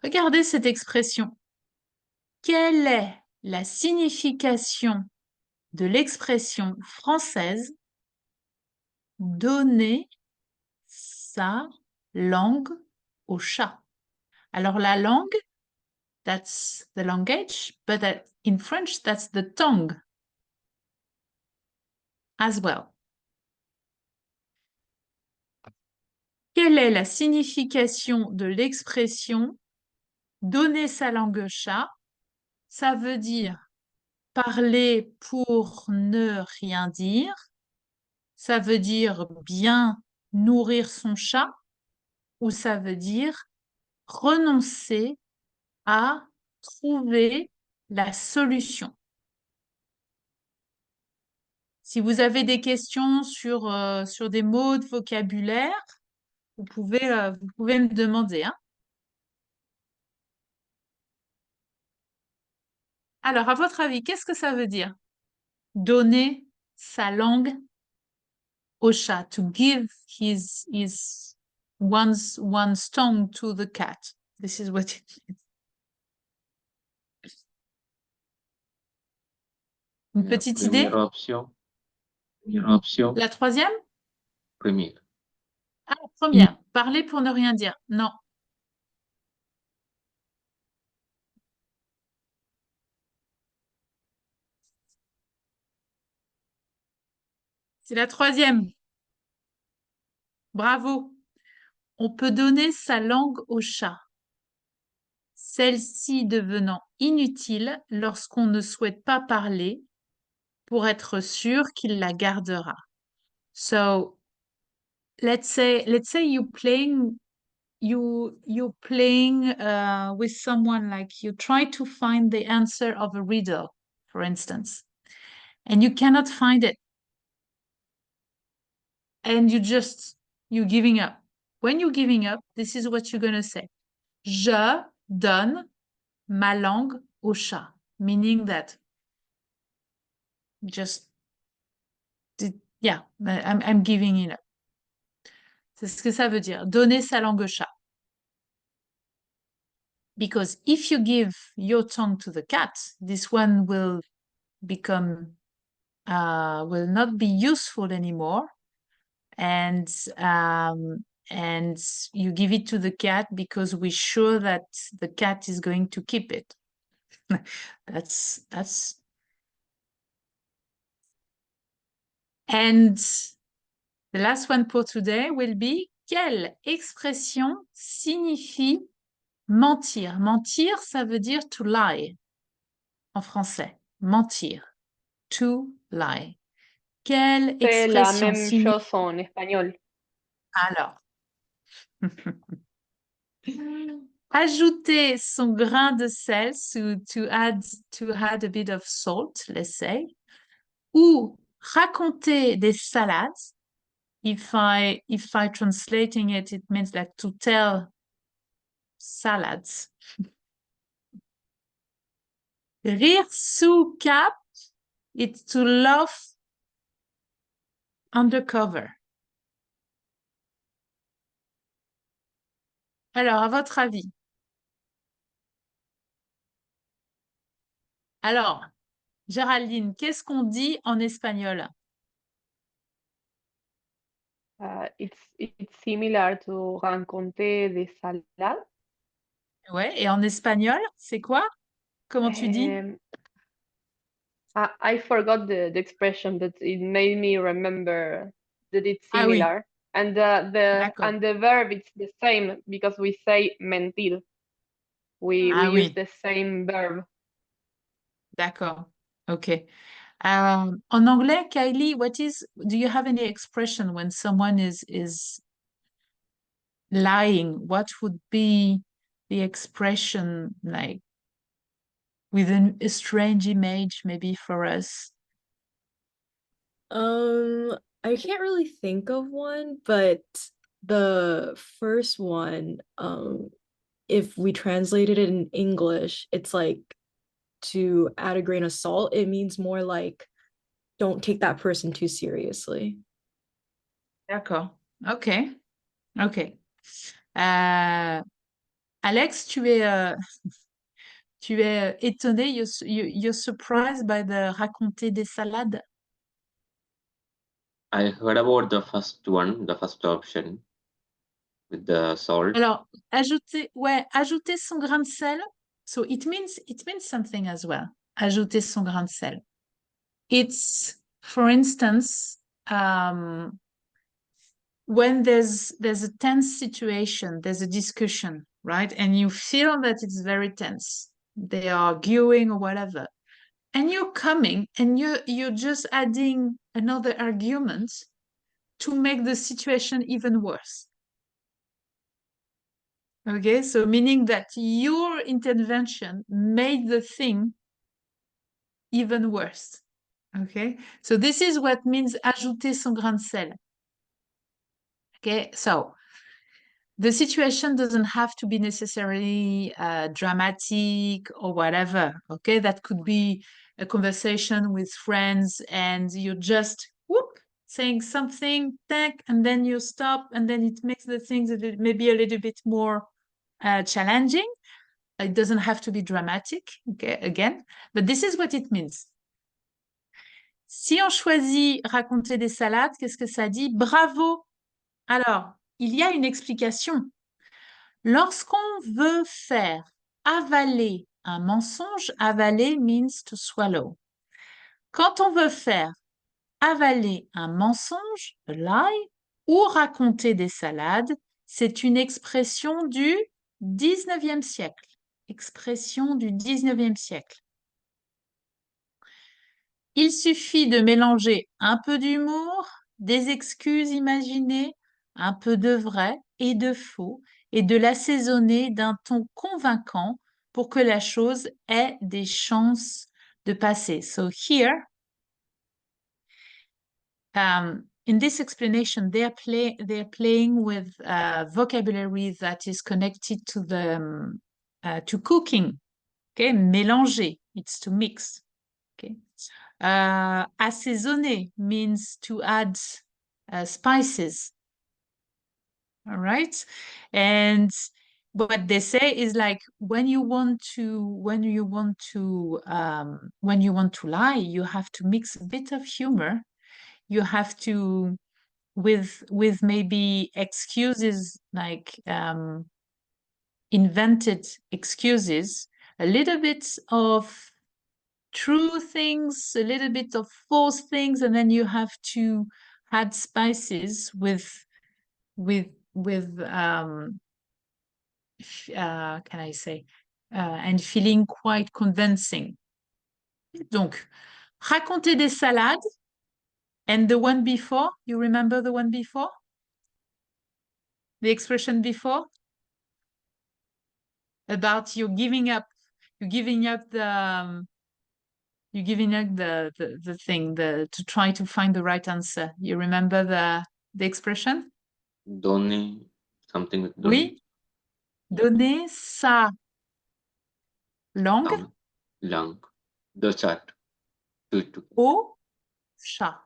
Regardez cette expression. Quelle est la signification de l'expression française donner sa langue au chat? Alors la langue, that's the language, but in French, that's the tongue as well. Quelle est la signification de l'expression donner sa langue au chat? Ça veut dire parler pour ne rien dire. Ça veut dire bien nourrir son chat ou ça veut dire renoncer à trouver la solution. Si vous avez des questions sur des mots de vocabulaire, vous pouvez me demander. Alors, à votre avis, qu'est-ce que ça veut dire? Donner sa langue au chat, to give one's tongue to the cat. This is what it means. Une petite idée? Première option. Première option. La troisième? Première. Ah, la première. Parler pour ne rien dire. Non. C'est la troisième. Bravo. On peut donner sa langue au chat, celle-ci devenant inutile lorsqu'on ne souhaite pas parler pour être sûr qu'il la gardera. So, let's say you're playing with someone, like you try to find the answer of a riddle, for instance, and you cannot find it. And you're giving up. When you're giving up, this is what you're going to say. Je donne ma langue au chat, meaning that I'm giving it up. C'est ce que ça veut dire, donner sa langue au chat. Because if you give your tongue to the cat, this one will become, will not be useful anymore. And you give it to the cat because we're sure that the cat is going to keep it. That's And the last one for today will be quelle expression signifie mentir? Mentir, ça veut dire to lie en français. Mentir. To lie. Quelle C'est la expression même signifie... chose en espagnol. Alors. Ajouter son grain de sel, so to add a bit of salt, let's say. Ou raconter des salades. If I translating it, it means like to tell salads. Rire sous cap, it's to laugh undercover. Alors, à votre avis? Alors, Géraldine, qu'est-ce qu'on dit en espagnol? It's similar to raconter des salades. Ouais, et en espagnol, c'est quoi? Comment tu dis? I forgot the expression, but it made me remember that it's Ah oui, similar. And d'accord. the verb it's the same because we say mentir. We Ah use oui, the same verb. d'accord. Ok. En anglais, Kylie, do you have any expression when someone is lying? What would be the expression like with a strange image maybe for us? I can't really think of one, but the first one, if we translated it in English, it's like to add a grain of salt. It means more like don't take that person too seriously. D'accord. Ok. Ok. Alex, tu es étonné, you're surprised by the raconter des salades? I heard about the first one, the first option with the salt. Alors, ajouter son grain de sel. So it means something as well. Ajouter son grain de sel. It's, for instance, when there's a tense situation, there's a discussion, right? And you feel that it's very tense. They are arguing or whatever. And you're coming and you're just adding another argument to make the situation even worse. Okay, so meaning that your intervention made the thing even worse. Okay, so this is what means ajouter son grain de sel. Okay, so the situation doesn't have to be necessarily dramatic or whatever. Okay, that could be a conversation with friends and you're just whoop, saying something, thank, and then you stop, and then it makes the things maybe a little bit more challenging. It doesn't have to be dramatic, okay, again, but this is what it means. Si on choisit raconter des salades, qu'est-ce que ça dit? Bravo! Alors, il y a une explication. Lorsqu'on veut faire avaler un mensonge, avaler means to swallow. Quand on veut faire avaler un mensonge, a lie, ou raconter des salades, c'est une expression du 19e siècle. Expression du 19e siècle. Il suffit de mélanger un peu d'humour, des excuses imaginées, un peu de vrai et de faux, et de l'assaisonner d'un ton convaincant pour que la chose ait des chances de passer. So here, in this explanation, they're playing with vocabulary that is connected to the to cooking. Okay, mélanger, it's to mix. Okay. Assaisonner means to add spices. All right. And what they say is like when you want to lie, you have to mix a bit of humor. You have to with maybe excuses like invented excuses, a little bit of true things, a little bit of false things, and then you have to add spices with can I say and feeling quite convincing. Donc, raconter des salades, and the one before, you remember the one before? The expression before? About you're giving up the thing to try to find the right answer. You remember the expression? Donner, something with donner. Oui. Donner sa langue Langue. The chat. au chat.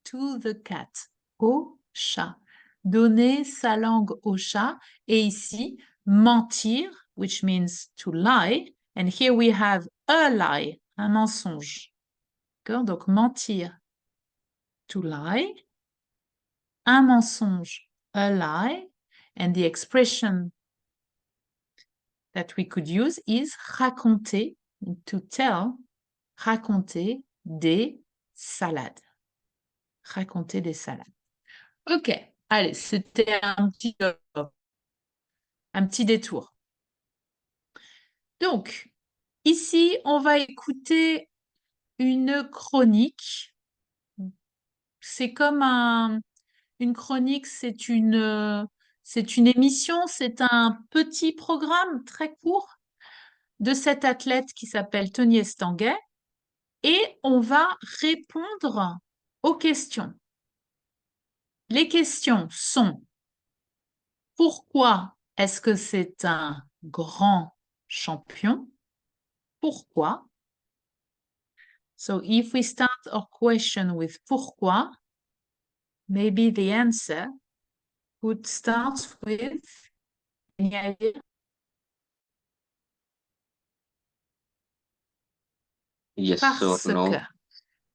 To the cat. Au chat. Donner sa langue au chat. Et ici, mentir, which means to lie. And here we have a lie, un mensonge. D'accord? Donc, mentir, to lie. Un mensonge, a lie. And the expression that we could use is raconter, to tell, raconter des salades. Raconter des salades. Ok, allez, c'était un petit détour. Donc, ici, on va écouter une chronique. C'est comme une chronique, c'est une émission, c'est un petit programme très court de cet athlète qui s'appelle Tony Estanguet. Et on va répondre aux questions. Les questions sont: pourquoi est-ce que c'est un grand champion? Pourquoi? So if we start our question with pourquoi, maybe the answer would start with any idea? Yes Parce or no? que.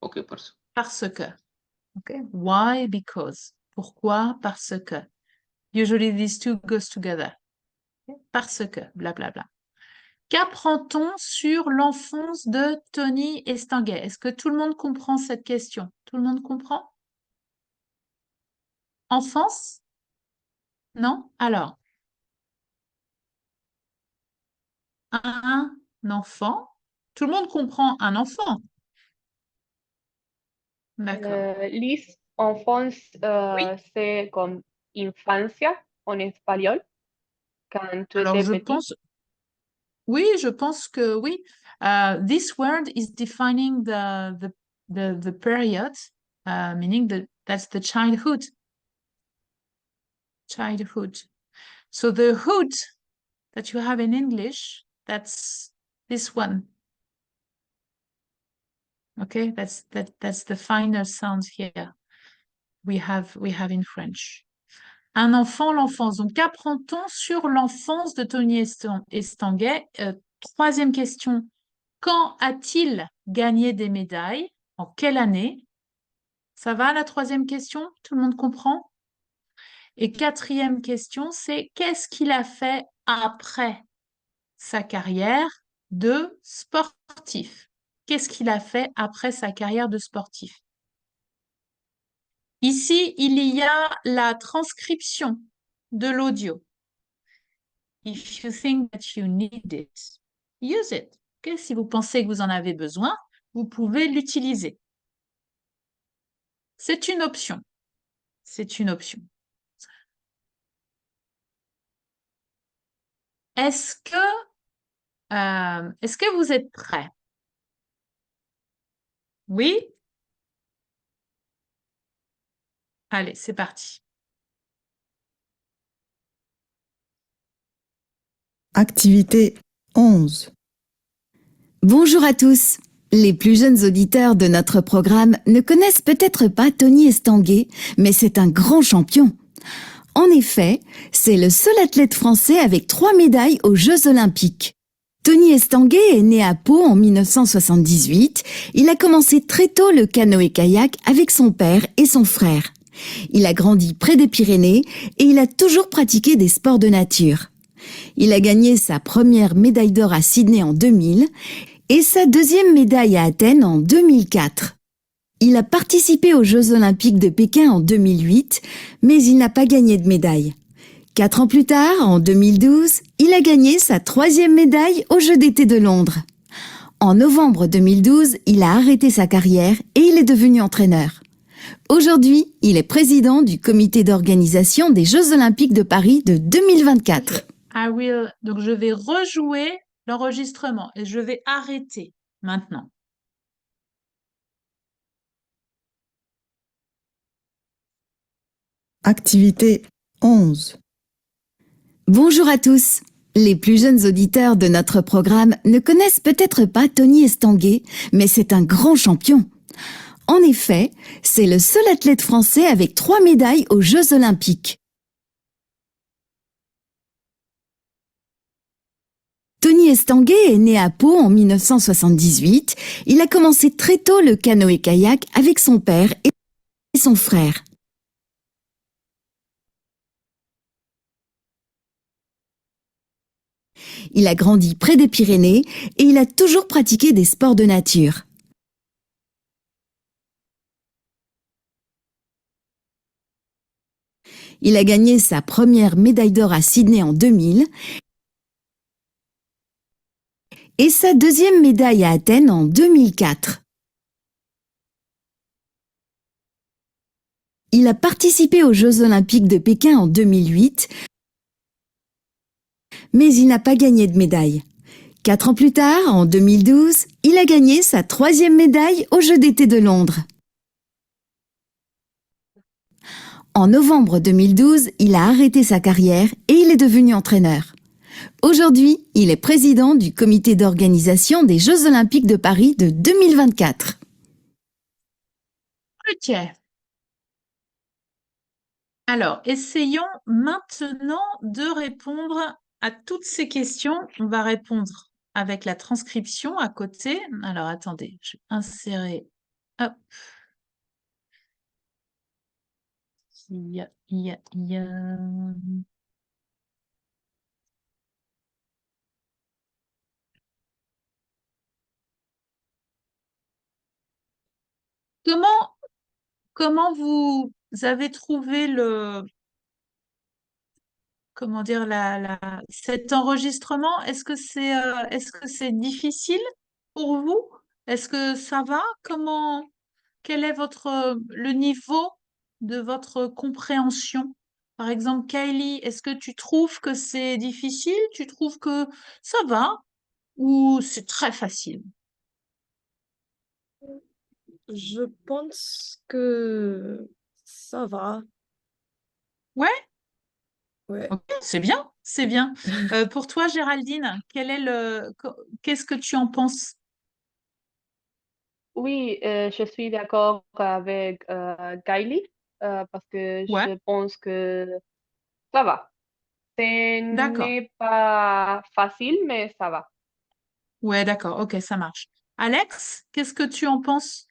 Okay, parce. Parce que. Okay. Why? Because. Pourquoi? Parce que. Usually these two goes together. Okay. Parce que. Bla bla bla. Qu'apprend-on sur l'enfance de Tony Estanguet? Est-ce que tout le monde comprend cette question? Tout le monde comprend? Enfance? Non? Alors, un enfant. Tout le monde comprend un enfant. D'accord. Liz, enfance c'est comme infancia en espagnol. Quand tu Alors, étais je petit. pense... Oui, je pense que oui. This word is defining the period, meaning that's the childhood. Childhood. So the hood that you have in English, that's this one. Okay, that's the final sound here. We have in French. Un enfant, l'enfance. Donc, qu'apprend-on sur l'enfance de Tony Estanguet? Troisième question. Quand a-t-il gagné des médailles? En quelle année? Ça va, la troisième question? Tout le monde comprend? Et quatrième question, c'est qu'est-ce qu'il a fait après sa carrière de sportif? Qu'est-ce qu'il a fait après sa carrière de sportif? Ici, il y a la transcription de l'audio. If you think that you need it, use it. Okay? Si vous pensez que vous en avez besoin, vous pouvez l'utiliser. C'est une option. C'est une option. Est-ce que vous êtes prêts? Oui? Allez, c'est parti. Activité 11. Bonjour à tous. Les plus jeunes auditeurs de notre programme ne connaissent peut-être pas Tony Estanguet, mais c'est un grand champion. En effet, c'est le seul athlète français avec 3 médailles aux Jeux Olympiques. Tony Estanguet est né à Pau en 1978. Il a commencé très tôt le canoë-kayak avec son père et son frère. Il a grandi près des Pyrénées et il a toujours pratiqué des sports de nature. Il a gagné sa première médaille d'or à Sydney en 2000 et sa deuxième médaille à Athènes en 2004. Il a participé aux Jeux Olympiques de Pékin en 2008, mais il n'a pas gagné de médaille. 4 ans plus tard, en 2012, il a gagné sa 3e médaille aux Jeux d'été de Londres. En novembre 2012, il a arrêté sa carrière et il est devenu entraîneur. Aujourd'hui, il est président du comité d'organisation des Jeux Olympiques de Paris de 2024. Donc, je vais rejouer l'enregistrement et je vais arrêter maintenant. Activité 11. Bonjour à tous. Les plus jeunes auditeurs de notre programme ne connaissent peut-être pas Tony Estanguet, mais c'est un grand champion. En effet, c'est le seul athlète français avec 3 médailles aux Jeux Olympiques. Tony Estanguet est né à Pau en 1978. Il a commencé très tôt le canoë-kayak avec son père et son frère. Il a grandi près des Pyrénées et il a toujours pratiqué des sports de nature. Il a gagné sa première médaille d'or à Sydney en 2000 et sa deuxième médaille à Athènes en 2004. Il a participé aux Jeux Olympiques de Pékin en 2008, mais il n'a pas gagné de médaille. 4 ans plus tard, en 2012, il a gagné sa 3e médaille aux Jeux d'été de Londres. En novembre 2012, il a arrêté sa carrière et il est devenu entraîneur. Aujourd'hui, il est président du comité d'organisation des Jeux Olympiques de Paris de 2024. Ok. Alors, essayons maintenant de répondre à toutes ces questions. On va répondre avec la transcription à côté. Alors, attendez, je vais insérer. Hop. Ya. Comment vous avez trouvé comment dire, cet enregistrement? Est-ce que c'est difficile pour vous? Est-ce que ça va? Quel est le niveau de votre compréhension? Par exemple, Kylie, est-ce que tu trouves que c'est difficile? Tu trouves que ça va? Ou c'est très facile? Je pense que ça va. Ouais? Ouais. Ok, c'est bien, c'est bien. Pour toi, Géraldine, qu'est-ce que tu en penses? Oui, je suis d'accord avec Kylie parce que Ouais, je pense que ça va. Ce d'accord. n'est pas facile, mais ça va. Ouais, d'accord. Ok, ça marche. Alex, qu'est-ce que tu en penses?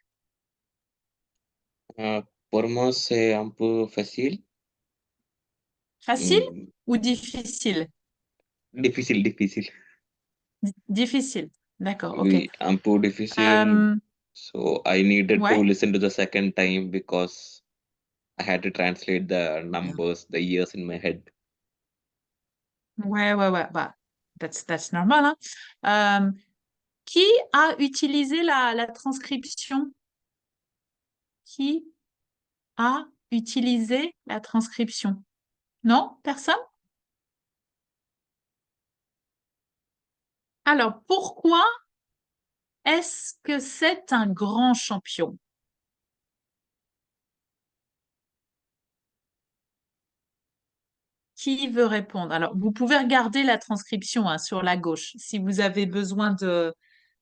Euh, pour moi, c'est un peu facile. Facile Mm, ou difficile? difficile. Difficile. D'accord, ok. Oui, un peu difficile. Euh, So I needed to ouais, listen to the second time because I had to translate the numbers, the years in my head. ouais. Bah, that's normal, hein. Qui a utilisé la transcription? Qui a utilisé la transcription? Non? Personne? Alors, pourquoi est-ce que c'est un grand champion? Qui veut répondre? Alors, vous pouvez regarder la transcription hein, sur la gauche si vous avez besoin de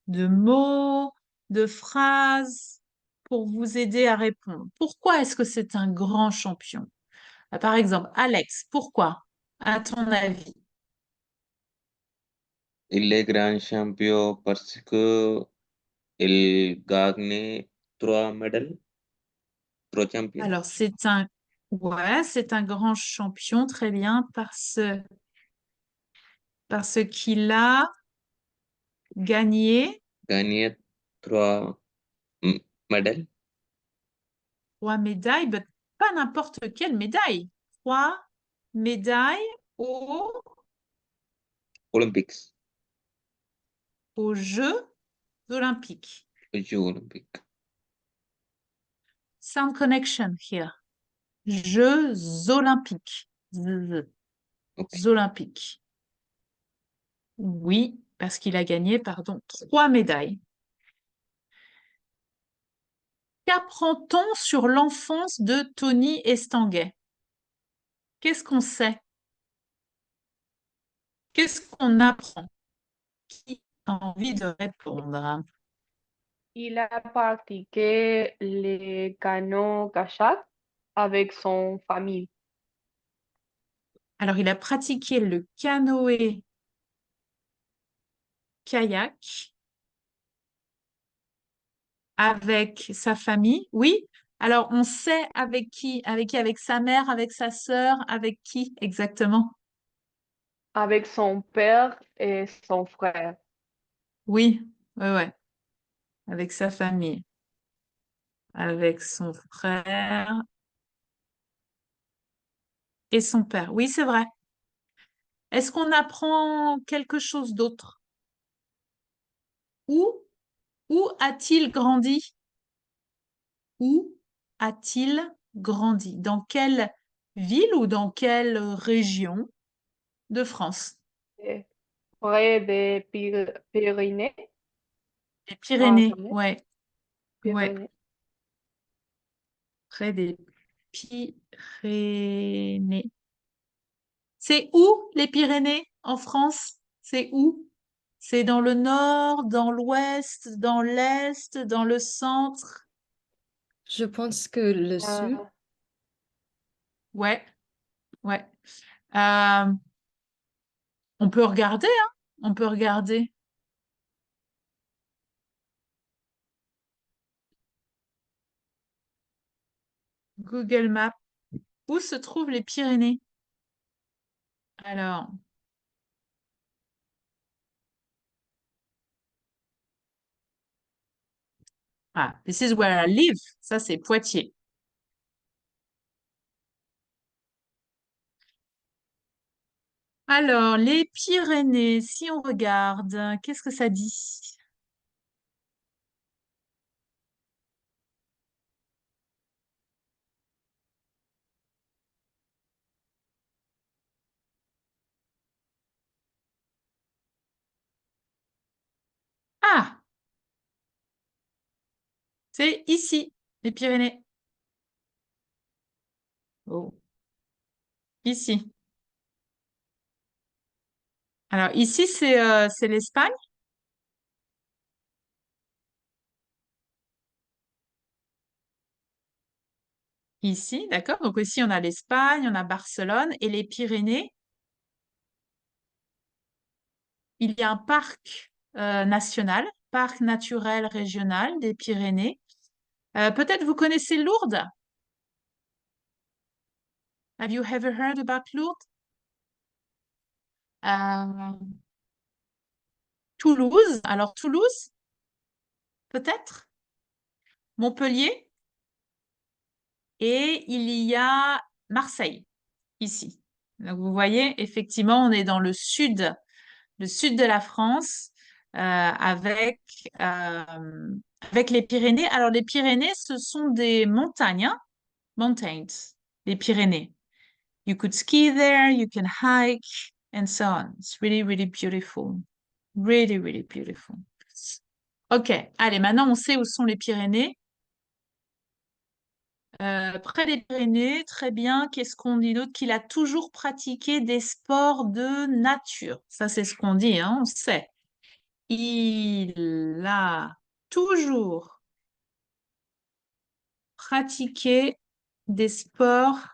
mots, de phrases pour vous aider à répondre. Pourquoi est-ce que c'est un grand champion? Par exemple, Alex, pourquoi, à ton avis? Il est grand champion parce que il gagne 3 médailles, 3 champions. Alors, c'est un grand champion, très bien, parce qu'il a gagné Gagné 3 médailles. 3 médailles, mais pas n'importe quelle médaille. 3 médailles aux, Olympics, aux Jeux olympiques. aux Jeux olympiques. Sound connection here. Jeux olympiques. Ok. Olympiques. Oui, parce qu'il a gagné, pardon, 3 médailles. Qu'apprend-on sur l'enfance de Tony Estanguet? Qu'est-ce qu'on sait? Qu'est-ce qu'on apprend? Qui a envie de répondre? Il a pratiqué le canot-kayak avec son famille. Alors, il a pratiqué le canoë-kayak avec sa famille. Oui. Alors, on sait avec qui? Avec qui? Avec sa mère, avec sa sœur, avec qui exactement? Avec son père et son frère. Oui, ouais. Avec sa famille, avec son frère et son père. Oui, c'est vrai. Est-ce qu'on apprend quelque chose d'autre? Où, où a-t-il grandi? Où a-t-il grandi? Dans quelle ville ou dans quelle région de France? Et près des Pyrénées. Les En Pyrénées, Pyrénées. ouais, ouais, Pyrénées. près des Pyrénées. C'est où les Pyrénées en France? C'est où? C'est dans le nord, dans l'ouest, dans l'est, dans le centre? Je pense que le sud. Ah, Ouais, ouais. Euh, on peut regarder, hein? On peut regarder. Google Maps. Où se trouvent les Pyrénées? Alors, this is where I live. Ça, c'est Poitiers. Alors, les Pyrénées, si on regarde, qu'est-ce que ça dit? Ah, c'est ici, les Pyrénées. Oh, ici. Alors, ici, c'est l'Espagne. Ici, d'accord. Donc, ici, on a l'Espagne, on a Barcelone et les Pyrénées. Il y a un parc national, parc naturel régional des Pyrénées. Peut-être vous connaissez Lourdes? Have you ever heard about Lourdes? Euh, Toulouse. Alors, Toulouse, peut-être? Montpellier? Et il y a Marseille, ici. Donc, vous voyez, effectivement, on est dans le sud de la France, avec les Pyrénées. Alors, les Pyrénées, ce sont des montagnes, hein? Mountains, les Pyrénées. You could ski there, you can hike, and so on. It's really, really beautiful. Really, really beautiful. Ok, allez, maintenant on sait où sont les Pyrénées. Près des Pyrénées, très bien. Qu'est-ce qu'on dit d'autre? Qu'il a toujours pratiqué des sports de nature. Ça, c'est ce qu'on dit, hein, on sait. Il a toujours pratiqué des sports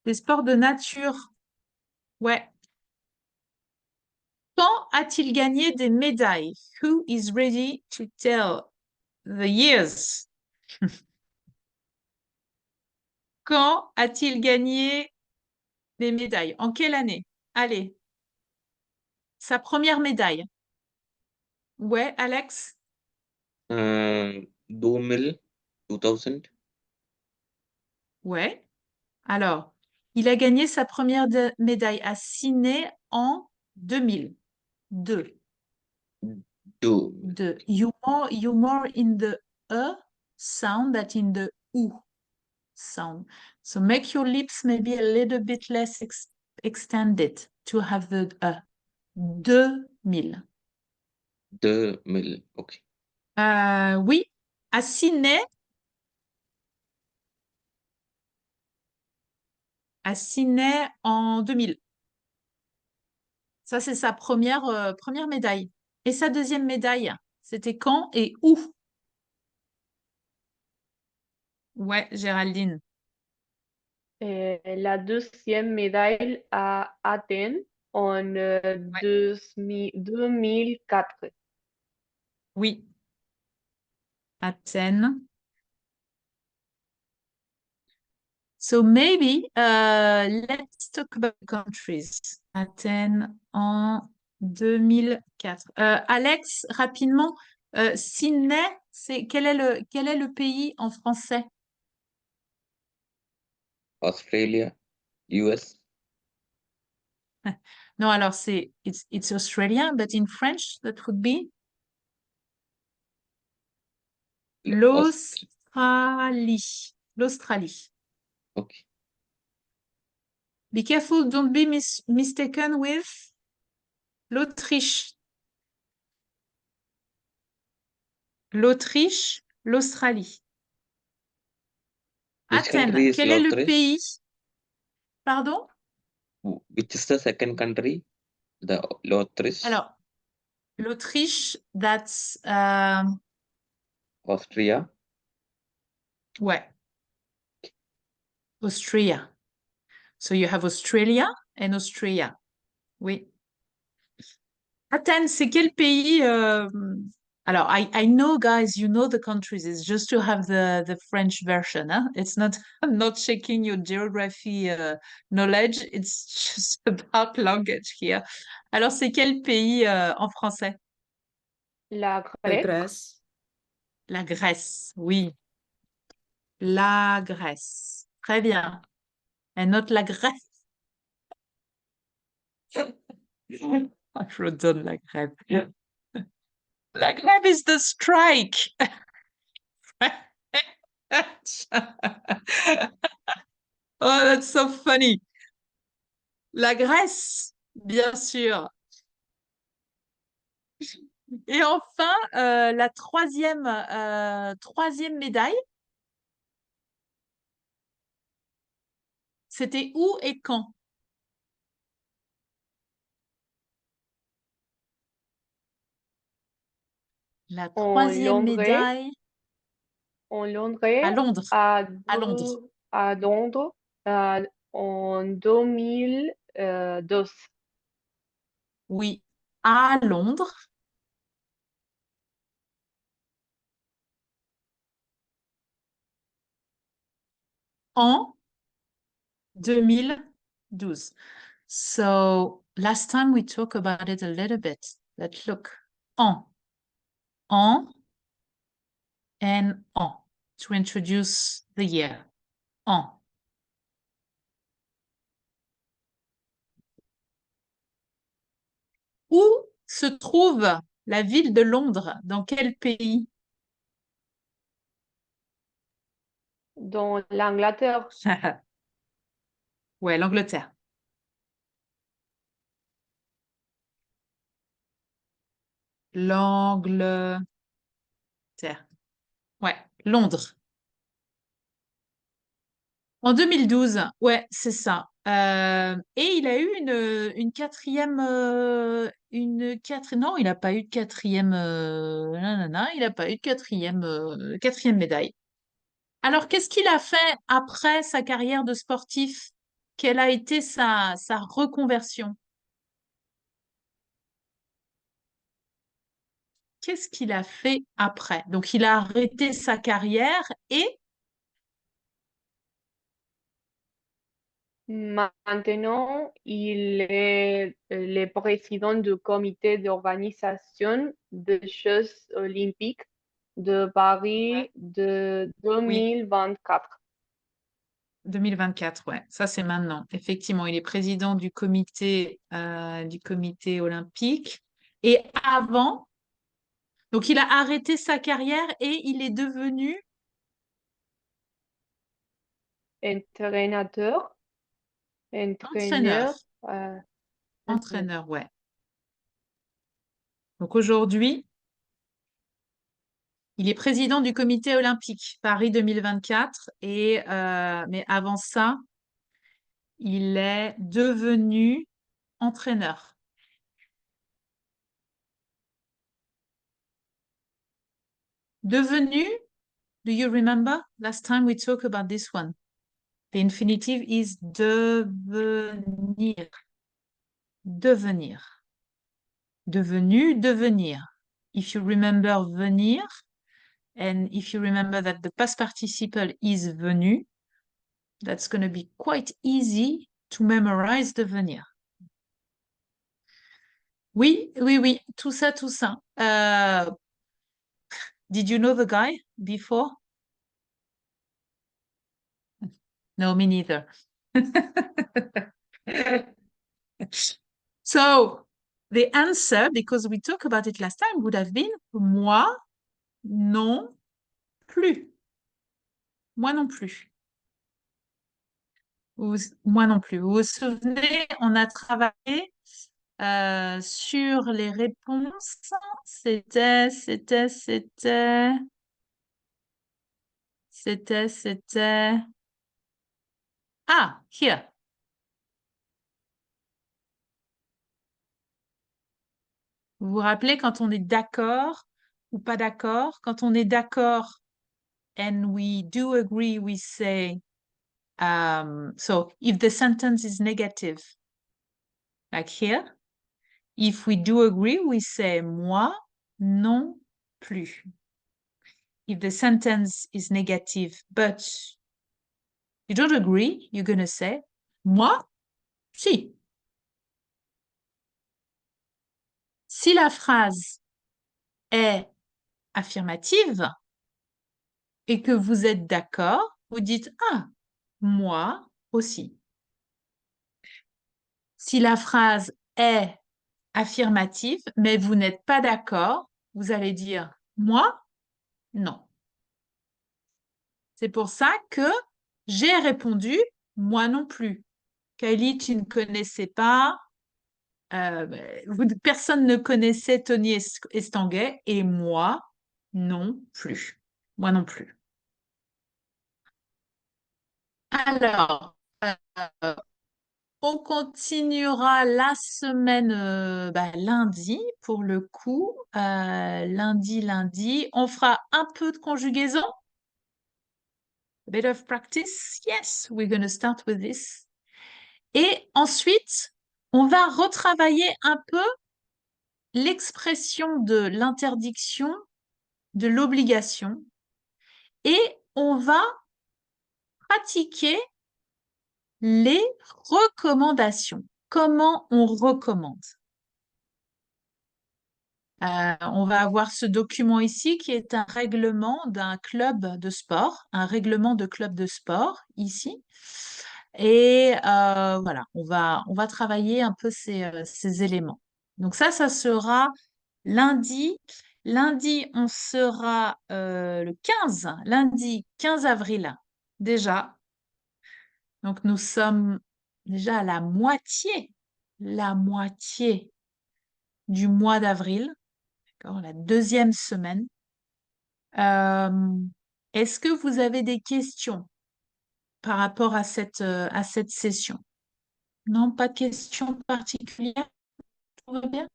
Des sports de nature. Ouais. Quand a-t-il gagné des médailles? Who is ready to tell the years? Quand a-t-il gagné des médailles? En quelle année? Allez, sa première médaille. Ouais, Alex? 2000, 2000. Ouais. Alors, il a gagné sa première médaille à Sydney en 2000. 2. 2000. You more in the E sound than in the U sound. So make your lips maybe a little bit less extended to have the E. 2000. 2000. Ok. Oui, à Sydney en 2000. Ça, c'est sa première médaille. Et sa deuxième médaille, c'était quand et où? Ouais, Géraldine. La deuxième médaille à Athènes en 2004. Oui, Athènes. So maybe let's talk about countries. Athènes en 2004. Alex, rapidement, Sydney, quel est le pays en français? Australia, US, Non, alors it's Australian, but in French, that would be Aust- l'Australie. L'Australie. ok. Be careful, don't be mistaken with l'Autriche. L'Autriche, l'Australie. Which country Athènes, is quel est le Autriche? pays? Pardon? Which is the second country? The Autriche, Alors, l'Autriche, that's Austria. ouais, Austria. So you have Australia and Austria. Oui. Athènes, c'est quel pays? Alors, I know, guys, you know the countries. It's just to have the French version. Huh? It's not, I'm not checking your geography knowledge. It's just about language here. Alors, c'est quel pays en français? La La Grèce. Grèce. La Grèce, oui. La Grèce. Très bien. Elle note la Grèce. Je redonne la Grèce. La Grèce is the strike. Oh, that's so funny. La Grèce, bien sûr. Et enfin, la troisième médaille, c'était où et quand? La En troisième Londres, médaille en Londres, à Londres. à, À Londres. à Londres, en 2002. Oui, à Londres. En 2012. So last time we talked about it a little bit. Let's look. En and en to introduce the year. En. Où se trouve la ville de Londres? Dans quel pays? Dans l'Angleterre. Ouais, l'Angleterre. L'Angleterre. Ouais, Londres. En 2012, ouais, c'est ça. Et il a eu une quatrième, non, il n'a pas eu de quatrième, nanana, il n'a pas eu de quatrième médaille. Alors, qu'est-ce qu'il a fait après sa carrière de sportif? Quelle a été sa reconversion? Qu'est-ce qu'il a fait après? Donc, il a arrêté sa carrière et Maintenant, il est le président du comité d'organisation des Jeux olympiques de Paris de oui, 2024. 2024, ouais, ça c'est maintenant. Effectivement, il est président du comité olympique. Et avant, donc il a arrêté sa carrière et il est devenu Entraîneur, entraîneur. entraîneur, entraîneur. Entraîneur, ouais. Donc aujourd'hui, il est président du comité olympique Paris 2024 mais avant ça, il est devenu entraîneur. Devenu, do you remember? Last time we talked about this one. The infinitive is devenir. Devenir. Devenu, devenir. If you remember venir, and if you remember that the past participle is venu, that's going to be quite easy to memorize devenir. Oui, oui, oui, tout ça, tout ça. Did you know the guy before? No, me neither. So, the answer, because we talked about it last time, would have been moi non plus. Moi non plus. Moi non plus. Vous vous souvenez, on a travaillé sur les réponses. C'était. Ah, here. Vous vous rappelez quand on est d'accord ou pas d'accord? Quand on est d'accord and we do agree, we say, so if the sentence is negative, like here, if we do agree, we say moi non plus. If the sentence is negative, but you don't agree, you're going to say moi si. Si la phrase est affirmative et que vous êtes d'accord, vous dites ah, moi aussi. Si la phrase est affirmative, mais vous n'êtes pas d'accord, vous allez dire moi, non. C'est pour ça que j'ai répondu moi non plus. Kylie, tu ne connaissais pas, personne ne connaissait Tony Estanguet et moi non plus. Moi non plus. Alors, on continuera la semaine lundi pour le coup. Lundi. On fera un peu de conjugaison. A bit of practice. Yes, we're going to start with this. Et ensuite, on va retravailler un peu l'expression de l'interdiction, de l'obligation. Et on va pratiquer les recommandations. Comment on recommande? On va avoir ce document ici qui est un règlement d'un club de sport, un règlement de club de sport ici. Et voilà, on va travailler un peu ces éléments. Donc ça sera lundi. Lundi, on sera le 15, lundi 15 avril déjà. Donc nous sommes déjà à la moitié du mois d'avril. La deuxième semaine. Est-ce que vous avez des questions par rapport à cette session? Non, pas de questions particulières? Tout va bien?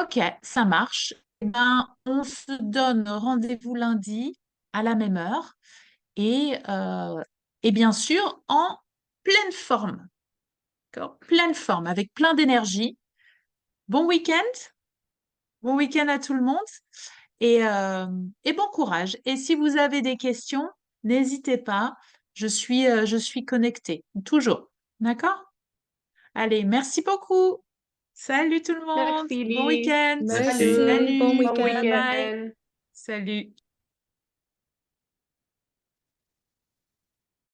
Ok, ça marche. Eh ben, on se donne rendez-vous lundi à la même heure et bien sûr en pleine forme. D'accord? Pleine forme, avec plein d'énergie. Bon week-end. Bon week-end à tout le monde. Et bon courage. Et si vous avez des questions, n'hésitez pas. Je suis connectée. Toujours. D'accord? Allez, merci beaucoup. Salut tout le monde. Merci, Bon Lily. week-end. Merci. Merci, bon Salut. Bon Bye week-end. bye. weekend. Salut.